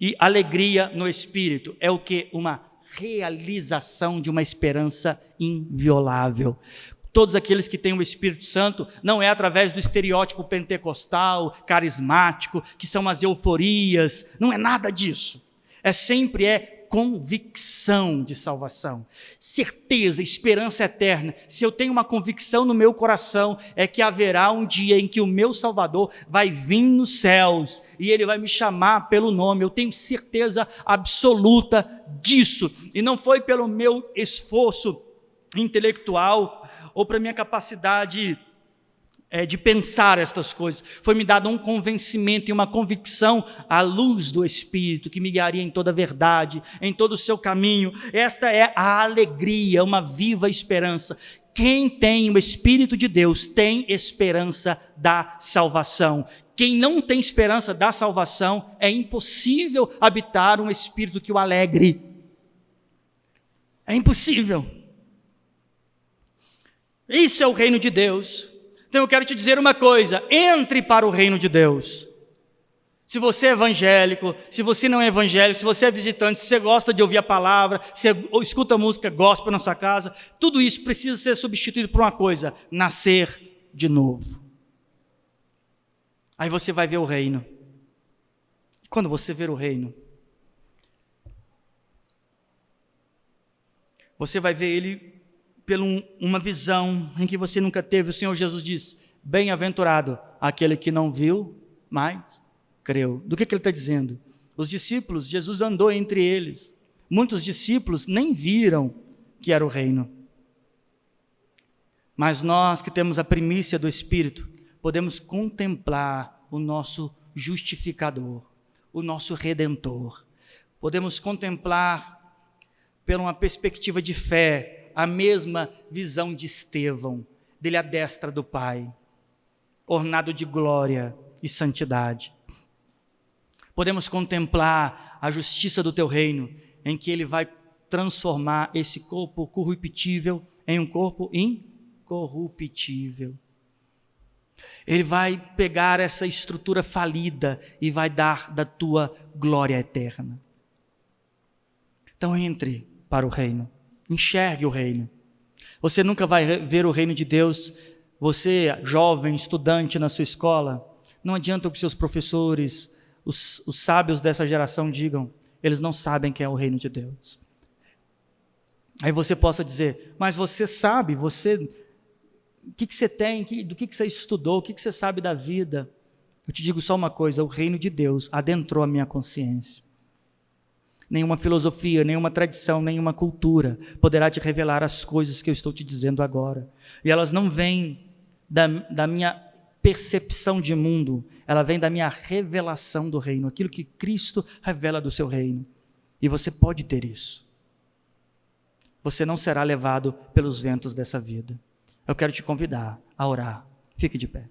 E alegria no Espírito é o que? Uma realização de uma esperança inviolável. Todos aqueles que têm o Espírito Santo, não é através do estereótipo pentecostal, carismático, que são as euforias, não é nada disso. Sempre convicção de salvação, certeza, esperança eterna. Se eu tenho uma convicção no meu coração, é que haverá um dia em que o meu Salvador vai vir nos céus e Ele vai me chamar pelo nome. Eu tenho certeza absoluta disso, e não foi pelo meu esforço intelectual ou para minha capacidade de pensar estas coisas. Foi me dado um convencimento e uma convicção à luz do Espírito, que me guiaria em toda a verdade, em todo o seu caminho. Esta é a alegria, uma viva esperança. Quem tem o Espírito de Deus tem esperança da salvação. Quem não tem esperança da salvação, é impossível habitar um Espírito que o alegre. É impossível. Isso é o reino de Deus. Então eu quero te dizer uma coisa: entre para o reino de Deus. Se você é evangélico, se você não é evangélico, se você é visitante, se você gosta de ouvir a palavra, se você escuta música gospel na sua casa, tudo isso precisa ser substituído por uma coisa: nascer de novo. Aí você vai ver o reino. Quando você ver o reino, você vai ver ele por uma visão em que você nunca teve. O Senhor Jesus diz: bem-aventurado aquele que não viu, mas creu. Do que ele está dizendo? Os discípulos, Jesus andou entre eles. Muitos discípulos nem viram que era o reino. Mas nós que temos a primícia do Espírito, podemos contemplar o nosso justificador, o nosso Redentor. Podemos contemplar, por uma perspectiva de fé, a mesma visão de Estevão, dele à destra do Pai, ornado de glória e santidade. Podemos contemplar a justiça do teu reino, em que ele vai transformar esse corpo corruptível em um corpo incorruptível. Ele vai pegar essa estrutura falida e vai dar da tua glória eterna. Então entre para o reino. Enxergue o reino. Você nunca vai ver o reino de Deus. Você, jovem, estudante na sua escola, não adianta o que seus professores, os sábios dessa geração digam, eles não sabem quem é o reino de Deus. Aí você possa dizer: mas você sabe, o que você tem, do que você estudou, o que você sabe da vida? Eu te digo só uma coisa: o reino de Deus adentrou a minha consciência. Nenhuma filosofia, nenhuma tradição, nenhuma cultura poderá te revelar as coisas que eu estou te dizendo agora. E elas não vêm da minha percepção de mundo, ela vem da minha revelação do reino, aquilo que Cristo revela do seu reino. E você pode ter isso. Você não será levado pelos ventos dessa vida. Eu quero te convidar a orar. Fique de pé.